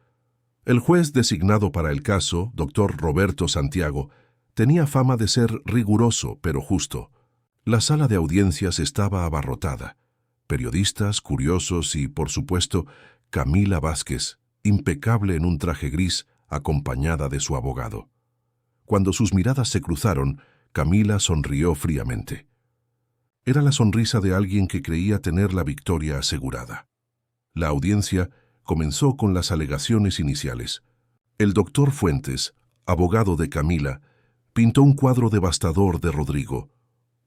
El juez designado para el caso, doctor Roberto Santiago, tenía fama de ser riguroso pero justo. La sala de audiencias estaba abarrotada. Periodistas, curiosos y, por supuesto, Camila Vázquez, impecable en un traje gris, acompañada de su abogado. Cuando sus miradas se cruzaron, Camila sonrió fríamente. Era la sonrisa de alguien que creía tener la victoria asegurada. La audiencia comenzó con las alegaciones iniciales. El doctor Fuentes, abogado de Camila, pintó un cuadro devastador de Rodrigo,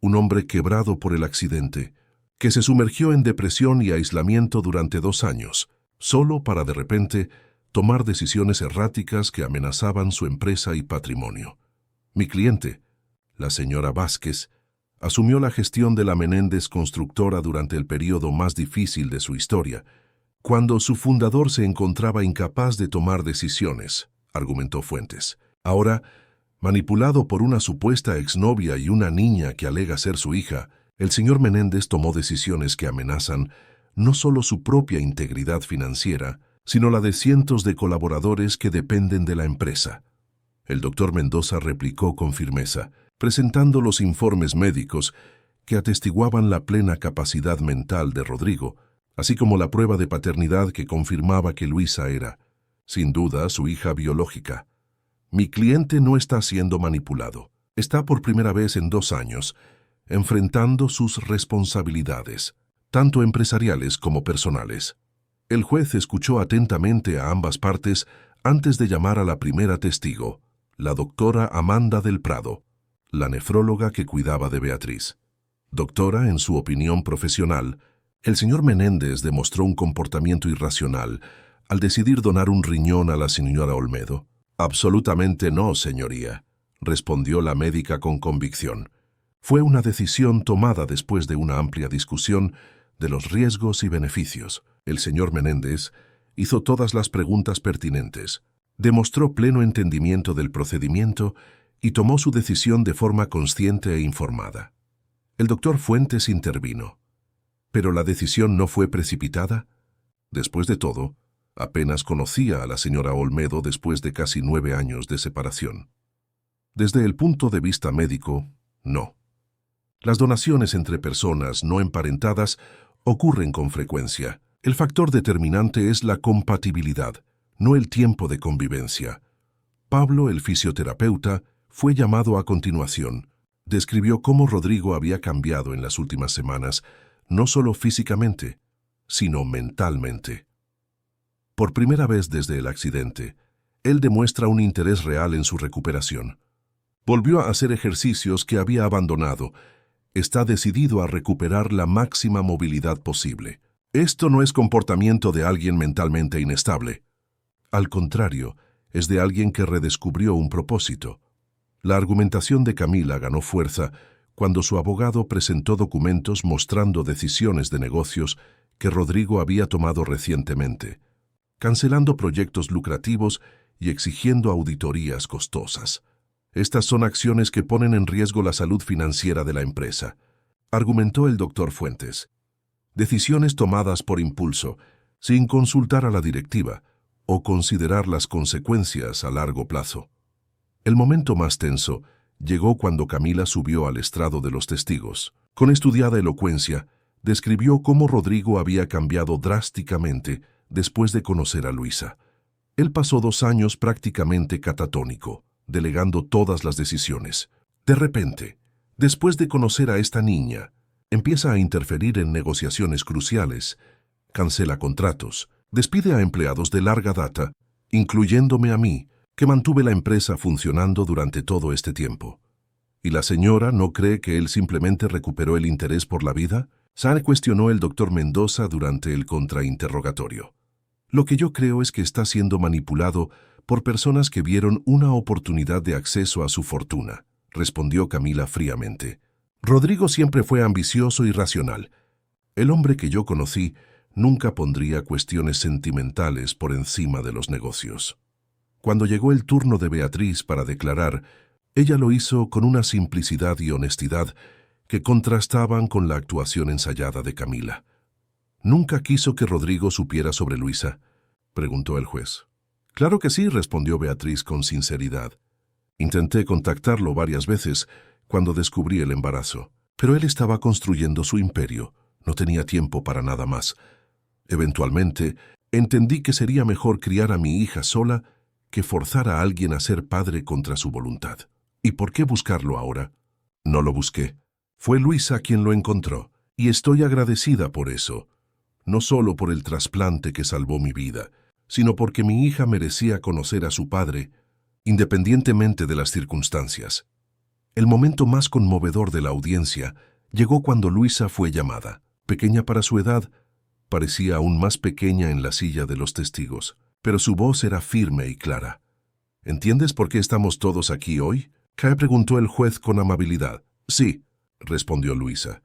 un hombre quebrado por el accidente, que se sumergió en depresión y aislamiento durante 2 años, solo para de repente tomar decisiones erráticas que amenazaban su empresa y patrimonio. Mi cliente, la señora Vázquez, asumió la gestión de la Menéndez Constructora durante el período más difícil de su historia, cuando su fundador se encontraba incapaz de tomar decisiones, argumentó Fuentes. Ahora, manipulado por una supuesta exnovia y una niña que alega ser su hija, el señor Menéndez tomó decisiones que amenazan no solo su propia integridad financiera, sino la de cientos de colaboradores que dependen de la empresa. El doctor Mendoza replicó con firmeza, presentando los informes médicos que atestiguaban la plena capacidad mental de Rodrigo, así como la prueba de paternidad que confirmaba que Luisa era, sin duda, su hija biológica. Mi cliente no está siendo manipulado. Está por primera vez en 2 años, enfrentando sus responsabilidades, tanto empresariales como personales. El juez escuchó atentamente a ambas partes antes de llamar a la primera testigo, la doctora Amanda del Prado, la nefróloga que cuidaba de Beatriz. Doctora, en su opinión profesional, el señor Menéndez demostró un comportamiento irracional al decidir donar un riñón a la señora Olmedo. Absolutamente no, señoría, respondió la médica con convicción. Fue una decisión tomada después de una amplia discusión de los riesgos y beneficios. El señor Menéndez hizo todas las preguntas pertinentes, demostró pleno entendimiento del procedimiento y tomó su decisión de forma consciente e informada. El doctor Fuentes intervino. ¿Pero la decisión no fue precipitada? Después de todo, apenas conocía a la señora Olmedo después de casi 9 años de separación. Desde el punto de vista médico, no. Las donaciones entre personas no emparentadas ocurren con frecuencia. El factor determinante es la compatibilidad, no el tiempo de convivencia. Pablo, el fisioterapeuta, fue llamado a continuación. Describió cómo Rodrigo había cambiado en las últimas semanas, no solo físicamente, sino mentalmente. Por primera vez desde el accidente, él demuestra un interés real en su recuperación. Volvió a hacer ejercicios que había abandonado. Está decidido a recuperar la máxima movilidad posible. Esto no es comportamiento de alguien mentalmente inestable. Al contrario, es de alguien que redescubrió un propósito. La argumentación de Camila ganó fuerza cuando su abogado presentó documentos mostrando decisiones de negocios que Rodrigo había tomado recientemente, cancelando proyectos lucrativos y exigiendo auditorías costosas. Estas son acciones que ponen en riesgo la salud financiera de la empresa, argumentó el doctor Fuentes. Decisiones tomadas por impulso, sin consultar a la directiva o considerar las consecuencias a largo plazo. El momento más tenso llegó cuando Camila subió al estrado de los testigos. Con estudiada elocuencia, describió cómo Rodrigo había cambiado drásticamente después de conocer a Luisa. Él pasó 2 años prácticamente catatónico, delegando todas las decisiones. De repente, después de conocer a esta niña, empieza a interferir en negociaciones cruciales, cancela contratos, despide a empleados de larga data, incluyéndome a mí, que mantuve la empresa funcionando durante todo este tiempo. ¿Y la señora no cree que él simplemente recuperó el interés por la vida? Se cuestionó el doctor Mendoza durante el contrainterrogatorio. Lo que yo creo es que está siendo manipulado por personas que vieron una oportunidad de acceso a su fortuna, respondió Camila fríamente. Rodrigo siempre fue ambicioso y racional. El hombre que yo conocí nunca pondría cuestiones sentimentales por encima de los negocios. Cuando llegó el turno de Beatriz para declarar, ella lo hizo con una simplicidad y honestidad que contrastaban con la actuación ensayada de Camila. ¿Nunca quiso que Rodrigo supiera sobre Luisa?, preguntó el juez. Claro que sí, respondió Beatriz con sinceridad. Intenté contactarlo varias veces cuando descubrí el embarazo, pero él estaba construyendo su imperio, no tenía tiempo para nada más. Eventualmente, Entendí que sería mejor criar a mi hija sola que forzar a alguien a ser padre contra su voluntad. ¿Y por qué buscarlo ahora? No lo busqué. Fue Luisa quien lo encontró, y estoy agradecida por eso. No solo por el trasplante que salvó mi vida, sino porque mi hija merecía conocer a su padre, independientemente de las circunstancias. El momento más conmovedor de la audiencia llegó cuando Luisa fue llamada. Pequeña para su edad, parecía aún más pequeña en la silla de los testigos, pero su voz era firme y clara. ¿Entiendes por qué estamos todos aquí hoy? Preguntó el juez con amabilidad. Sí, respondió Luisa.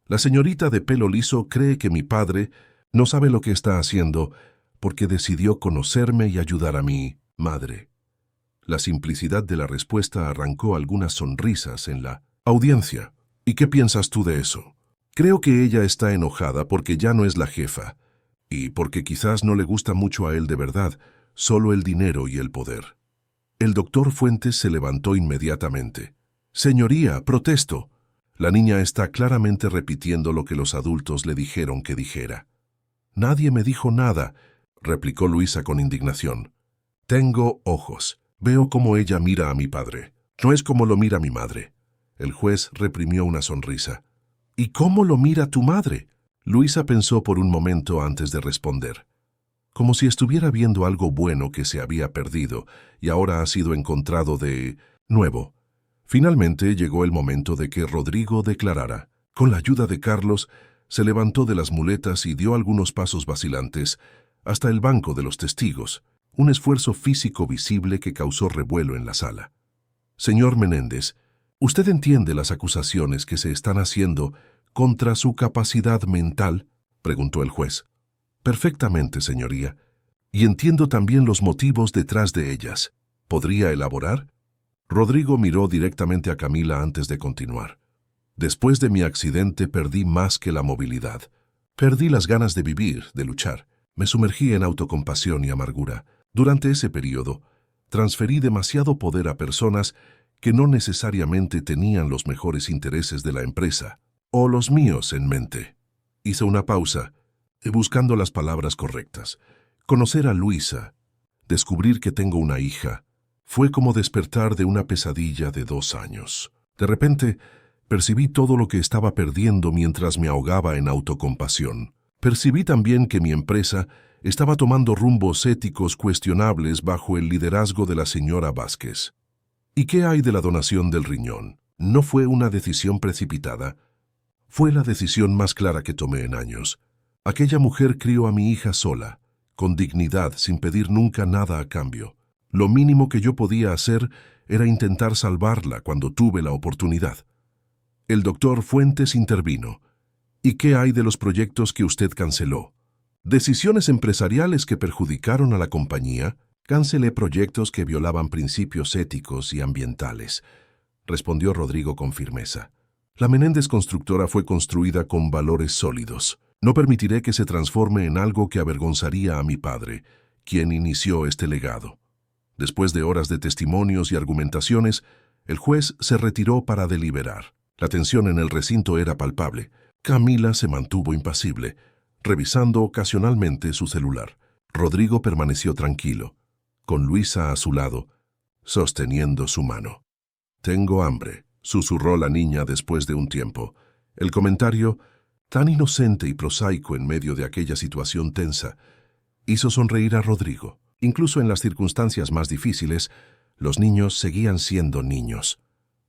La señorita de pelo liso cree que mi padre no sabe lo que está haciendo porque decidió conocerme y ayudar a mi madre. La simplicidad de la respuesta arrancó algunas sonrisas en la audiencia. ¿Y qué piensas tú de eso? Creo que ella está enojada porque ya no es la jefa, y porque quizás no le gusta mucho a él de verdad, solo el dinero y el poder. El doctor Fuentes se levantó inmediatamente. Señoría, protesto. La niña está claramente repitiendo lo que los adultos le dijeron que dijera. Nadie me dijo nada, replicó Luisa con indignación. Tengo ojos. Veo cómo ella mira a mi padre. No es como lo mira mi madre. El juez reprimió una sonrisa. ¿Y cómo lo mira tu madre? Luisa pensó por un momento antes de responder. Como si estuviera viendo algo bueno que se había perdido y ahora ha sido encontrado de nuevo. Finalmente llegó el momento de que Rodrigo declarara. Con la ayuda de Carlos, se levantó de las muletas y dio algunos pasos vacilantes hasta el banco de los testigos, un esfuerzo físico visible que causó revuelo en la sala. Señor Menéndez, ¿usted entiende las acusaciones que se están haciendo contra su capacidad mental?, preguntó el juez. Perfectamente, señoría, y entiendo también los motivos detrás de ellas. ¿Podría elaborar? Rodrigo miró directamente a Camila antes de continuar. Después de mi accidente perdí más que la movilidad. Perdí las ganas de vivir, de luchar. Me sumergí en autocompasión y amargura. Durante ese periodo, transferí demasiado poder a personas que no necesariamente tenían los mejores intereses de la empresa, o los míos en mente. Hice una pausa, buscando las palabras correctas. Conocer a Luisa, descubrir que tengo una hija, fue como despertar de una pesadilla de 2 años. De repente, percibí todo lo que estaba perdiendo mientras me ahogaba en autocompasión. Percibí también que mi empresa estaba tomando rumbos éticos cuestionables bajo el liderazgo de la señora Vázquez. ¿Y qué hay de la donación del riñón? No fue una decisión precipitada. Fue la decisión más clara que tomé en años. Aquella mujer crió a mi hija sola, con dignidad, sin pedir nunca nada a cambio. Lo mínimo que yo podía hacer era intentar salvarla cuando tuve la oportunidad. El doctor Fuentes intervino. ¿Y qué hay de los proyectos que usted canceló? Decisiones empresariales que perjudicaron a la compañía. Cancelé proyectos que violaban principios éticos y ambientales, respondió Rodrigo con firmeza. La Menéndez Constructora fue construida con valores sólidos. No permitiré que se transforme en algo que avergonzaría a mi padre, quien inició este legado. Después de horas de testimonios y argumentaciones, el juez se retiró para deliberar. La tensión en el recinto era palpable. Camila se mantuvo impasible, revisando ocasionalmente su celular. Rodrigo permaneció tranquilo, con Luisa a su lado, sosteniendo su mano. «Tengo hambre», susurró la niña después de un tiempo. El comentario, tan inocente y prosaico en medio de aquella situación tensa, hizo sonreír a Rodrigo. Incluso en las circunstancias más difíciles, los niños seguían siendo niños.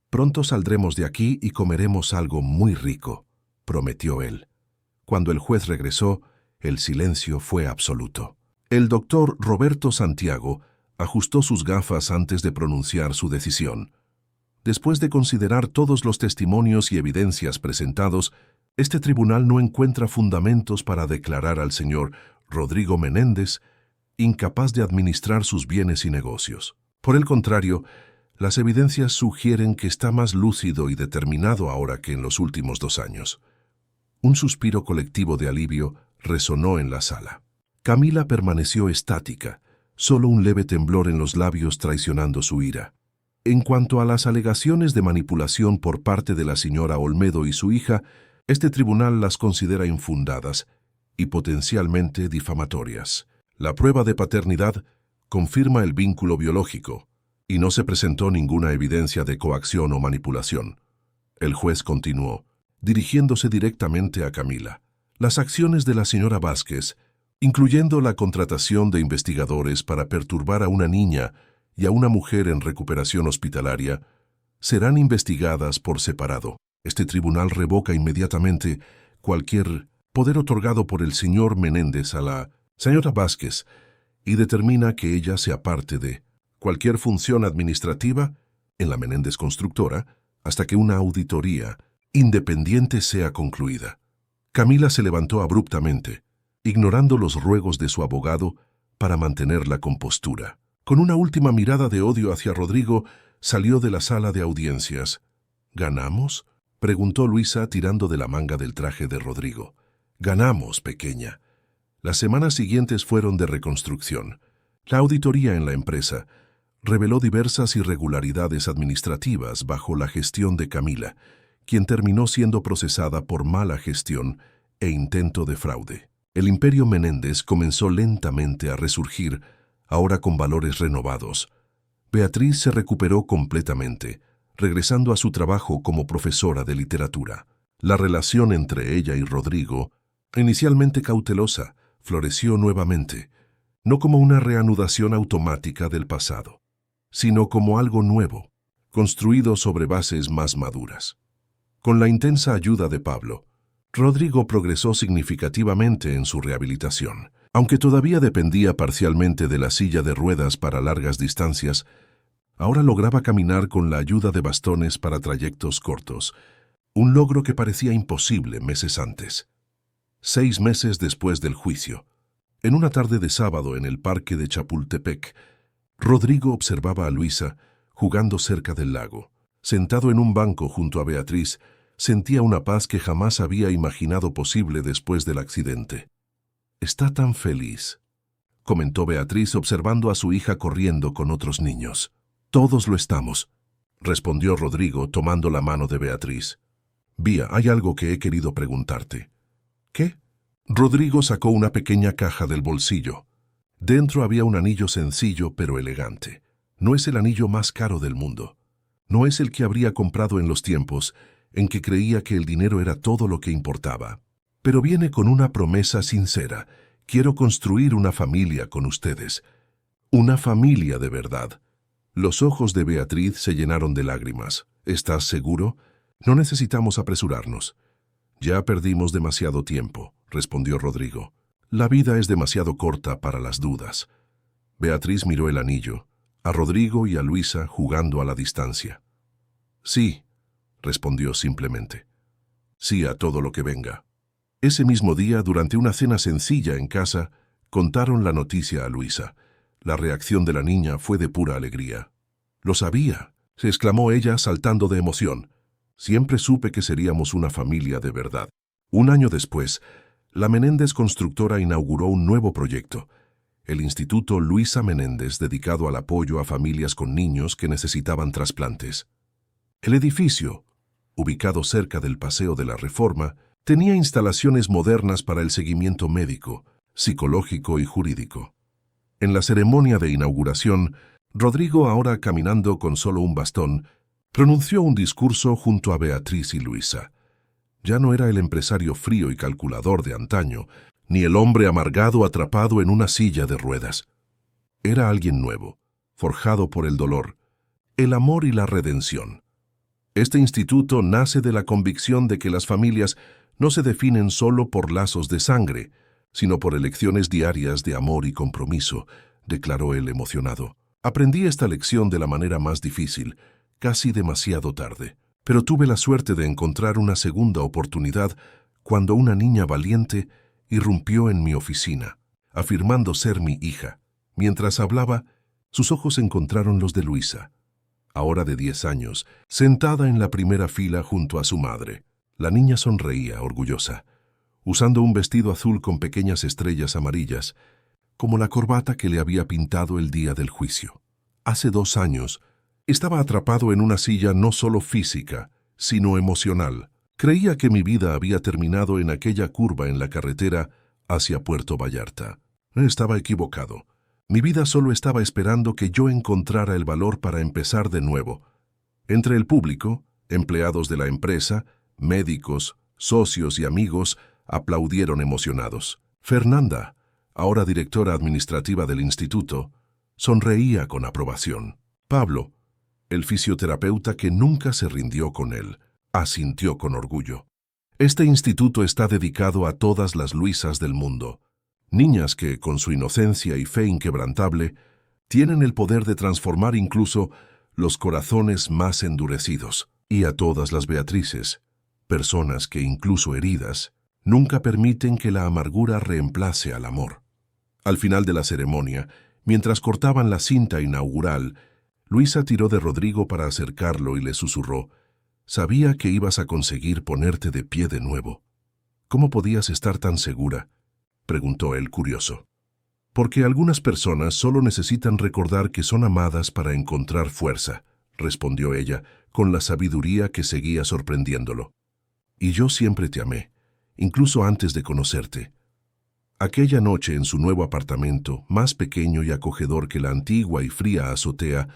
«Pronto saldremos de aquí y comeremos algo muy rico», prometió él. Cuando el juez regresó, el silencio fue absoluto. El doctor Roberto Santiago ajustó sus gafas antes de pronunciar su decisión. Después de considerar todos los testimonios y evidencias presentados, este tribunal no encuentra fundamentos para declarar al señor Rodrigo Menéndez incapaz de administrar sus bienes y negocios. Por el contrario, las evidencias sugieren que está más lúcido y determinado ahora que en los últimos 2 años. Un suspiro colectivo de alivio resonó en la sala. Camila permaneció estática, solo un leve temblor en los labios traicionando su ira. En cuanto a las alegaciones de manipulación por parte de la señora Olmedo y su hija, este tribunal las considera infundadas y potencialmente difamatorias. La prueba de paternidad confirma el vínculo biológico y no se presentó ninguna evidencia de coacción o manipulación. El juez continuó, dirigiéndose directamente a Camila. Las acciones de la señora Vázquez, incluyendo la contratación de investigadores para perturbar a una niña y a una mujer en recuperación hospitalaria, serán investigadas por separado. Este tribunal revoca inmediatamente cualquier poder otorgado por el señor Menéndez a la señora Vázquez y determina que ella se aparte de cualquier función administrativa en la Menéndez Constructora hasta que una auditoría independiente sea concluida. Camila se levantó abruptamente, ignorando los ruegos de su abogado para mantener la compostura. Con una última mirada de odio hacia Rodrigo, salió de la sala de audiencias. ¿Ganamos?, preguntó Luisa tirando de la manga del traje de Rodrigo. Ganamos, pequeña. Las semanas siguientes fueron de reconstrucción. La auditoría en la empresa reveló diversas irregularidades administrativas bajo la gestión de Camila, quien terminó siendo procesada por mala gestión e intento de fraude. El imperio Menéndez comenzó lentamente a resurgir, ahora con valores renovados. Beatriz se recuperó completamente, regresando a su trabajo como profesora de literatura. La relación entre ella y Rodrigo, inicialmente cautelosa, floreció nuevamente, no como una reanudación automática del pasado, sino como algo nuevo, construido sobre bases más maduras. Con la intensa ayuda de Pablo, Rodrigo progresó significativamente en su rehabilitación. Aunque todavía dependía parcialmente de la silla de ruedas para largas distancias, ahora lograba caminar con la ayuda de bastones para trayectos cortos, un logro que parecía imposible meses antes. 6 meses después del juicio, en una tarde de sábado en el parque de Chapultepec, Rodrigo observaba a Luisa jugando cerca del lago. Sentado en un banco junto a Beatriz, sentía una paz que jamás había imaginado posible después del accidente. «Está tan feliz», comentó Beatriz observando a su hija corriendo con otros niños. «Todos lo estamos», respondió Rodrigo tomando la mano de Beatriz. «Vía, hay algo que he querido preguntarte». «¿Qué?». Rodrigo sacó una pequeña caja del bolsillo. Dentro había un anillo sencillo pero elegante. No es el anillo más caro del mundo. No es el que habría comprado en los tiempos en que creía que el dinero era todo lo que importaba. Pero viene con una promesa sincera. Quiero construir una familia con ustedes. Una familia de verdad. Los ojos de Beatriz se llenaron de lágrimas. ¿Estás seguro? No necesitamos apresurarnos. Ya perdimos demasiado tiempo, respondió Rodrigo. La vida es demasiado corta para las dudas. Beatriz miró el anillo, a Rodrigo y a Luisa jugando a la distancia. Sí, respondió simplemente. Sí a todo lo que venga. Ese mismo día, durante una cena sencilla en casa, contaron la noticia a Luisa. La reacción de la niña fue de pura alegría. «Lo sabía», se exclamó ella saltando de emoción. «Siempre supe que seríamos una familia de verdad». Un año después, la Menéndez Constructora inauguró un nuevo proyecto, el Instituto Luisa Menéndez, dedicado al apoyo a familias con niños que necesitaban trasplantes. El edificio, ubicado cerca del Paseo de la Reforma, tenía instalaciones modernas para el seguimiento médico, psicológico y jurídico. En la ceremonia de inauguración, Rodrigo, ahora caminando con solo un bastón, pronunció un discurso junto a Beatriz y Luisa. Ya no era el empresario frío y calculador de antaño, ni el hombre amargado atrapado en una silla de ruedas. Era alguien nuevo, forjado por el dolor, el amor y la redención. Este instituto nace de la convicción de que las familias no se definen solo por lazos de sangre, sino por elecciones diarias de amor y compromiso, declaró él emocionado. Aprendí esta lección de la manera más difícil, casi demasiado tarde, pero tuve la suerte de encontrar una segunda oportunidad cuando una niña valiente irrumpió en mi oficina, afirmando ser mi hija. Mientras hablaba, sus ojos encontraron los de Luisa, ahora de 10 años, sentada en la primera fila junto a su madre. La niña sonreía, orgullosa, usando un vestido azul con pequeñas estrellas amarillas, como la corbata que le había pintado el día del juicio. Hace 2 años, estaba atrapado en una silla no solo física, sino emocional. Creía que mi vida había terminado en aquella curva en la carretera hacia Puerto Vallarta. Estaba equivocado. Mi vida solo estaba esperando que yo encontrara el valor para empezar de nuevo. Entre el público, empleados de la empresa, médicos, socios y amigos aplaudieron emocionados. Fernanda, ahora directora administrativa del instituto, sonreía con aprobación. Pablo, el fisioterapeuta que nunca se rindió con él, asintió con orgullo. Este instituto está dedicado a todas las Luisas del mundo, niñas que, con su inocencia y fe inquebrantable, tienen el poder de transformar incluso los corazones más endurecidos, y a todas las Beatrices, personas que, incluso heridas, nunca permiten que la amargura reemplace al amor. Al final de la ceremonia, mientras cortaban la cinta inaugural, Luisa tiró de Rodrigo para acercarlo y le susurró: «Sabía que ibas a conseguir ponerte de pie de nuevo». «¿Cómo podías estar tan segura?», preguntó él curioso. «Porque algunas personas solo necesitan recordar que son amadas para encontrar fuerza», respondió ella, con la sabiduría que seguía sorprendiéndolo. «Y yo siempre te amé, incluso antes de conocerte». Aquella noche en su nuevo apartamento, más pequeño y acogedor que la antigua y fría azotea,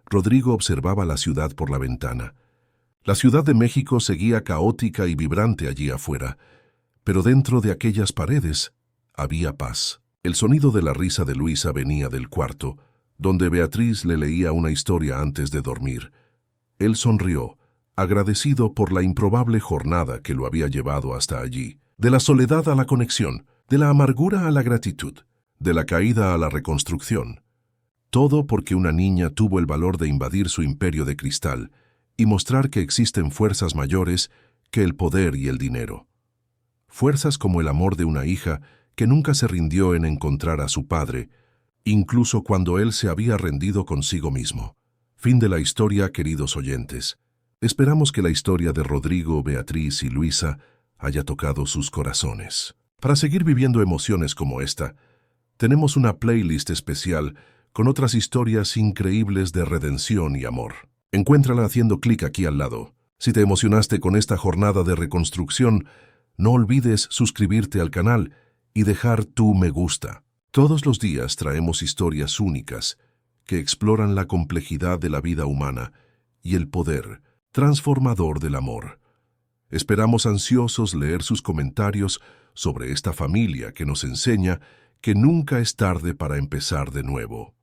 Rodrigo observaba la ciudad por la ventana. La Ciudad de México seguía caótica y vibrante allí afuera, pero dentro de aquellas paredes había paz. El sonido de la risa de Luisa venía del cuarto, donde Beatriz le leía una historia antes de dormir. Él sonrió, agradecido por la improbable jornada que lo había llevado hasta allí. De la soledad a la conexión, de la amargura a la gratitud, de la caída a la reconstrucción. Todo porque una niña tuvo el valor de invadir su imperio de cristal y mostrar que existen fuerzas mayores que el poder y el dinero. Fuerzas como el amor de una hija que nunca se rindió en encontrar a su padre, incluso cuando él se había rendido consigo mismo. Fin de la historia, queridos oyentes. Esperamos que la historia de Rodrigo, Beatriz y Luisa haya tocado sus corazones. Para seguir viviendo emociones como esta, tenemos una playlist especial con otras historias increíbles de redención y amor. Encuéntrala haciendo clic aquí al lado. Si te emocionaste con esta jornada de reconstrucción, no olvides suscribirte al canal y dejar tu me gusta. Todos los días traemos historias únicas que exploran la complejidad de la vida humana y el poder transformador del amor. Esperamos ansiosos leer sus comentarios sobre esta familia que nos enseña que nunca es tarde para empezar de nuevo.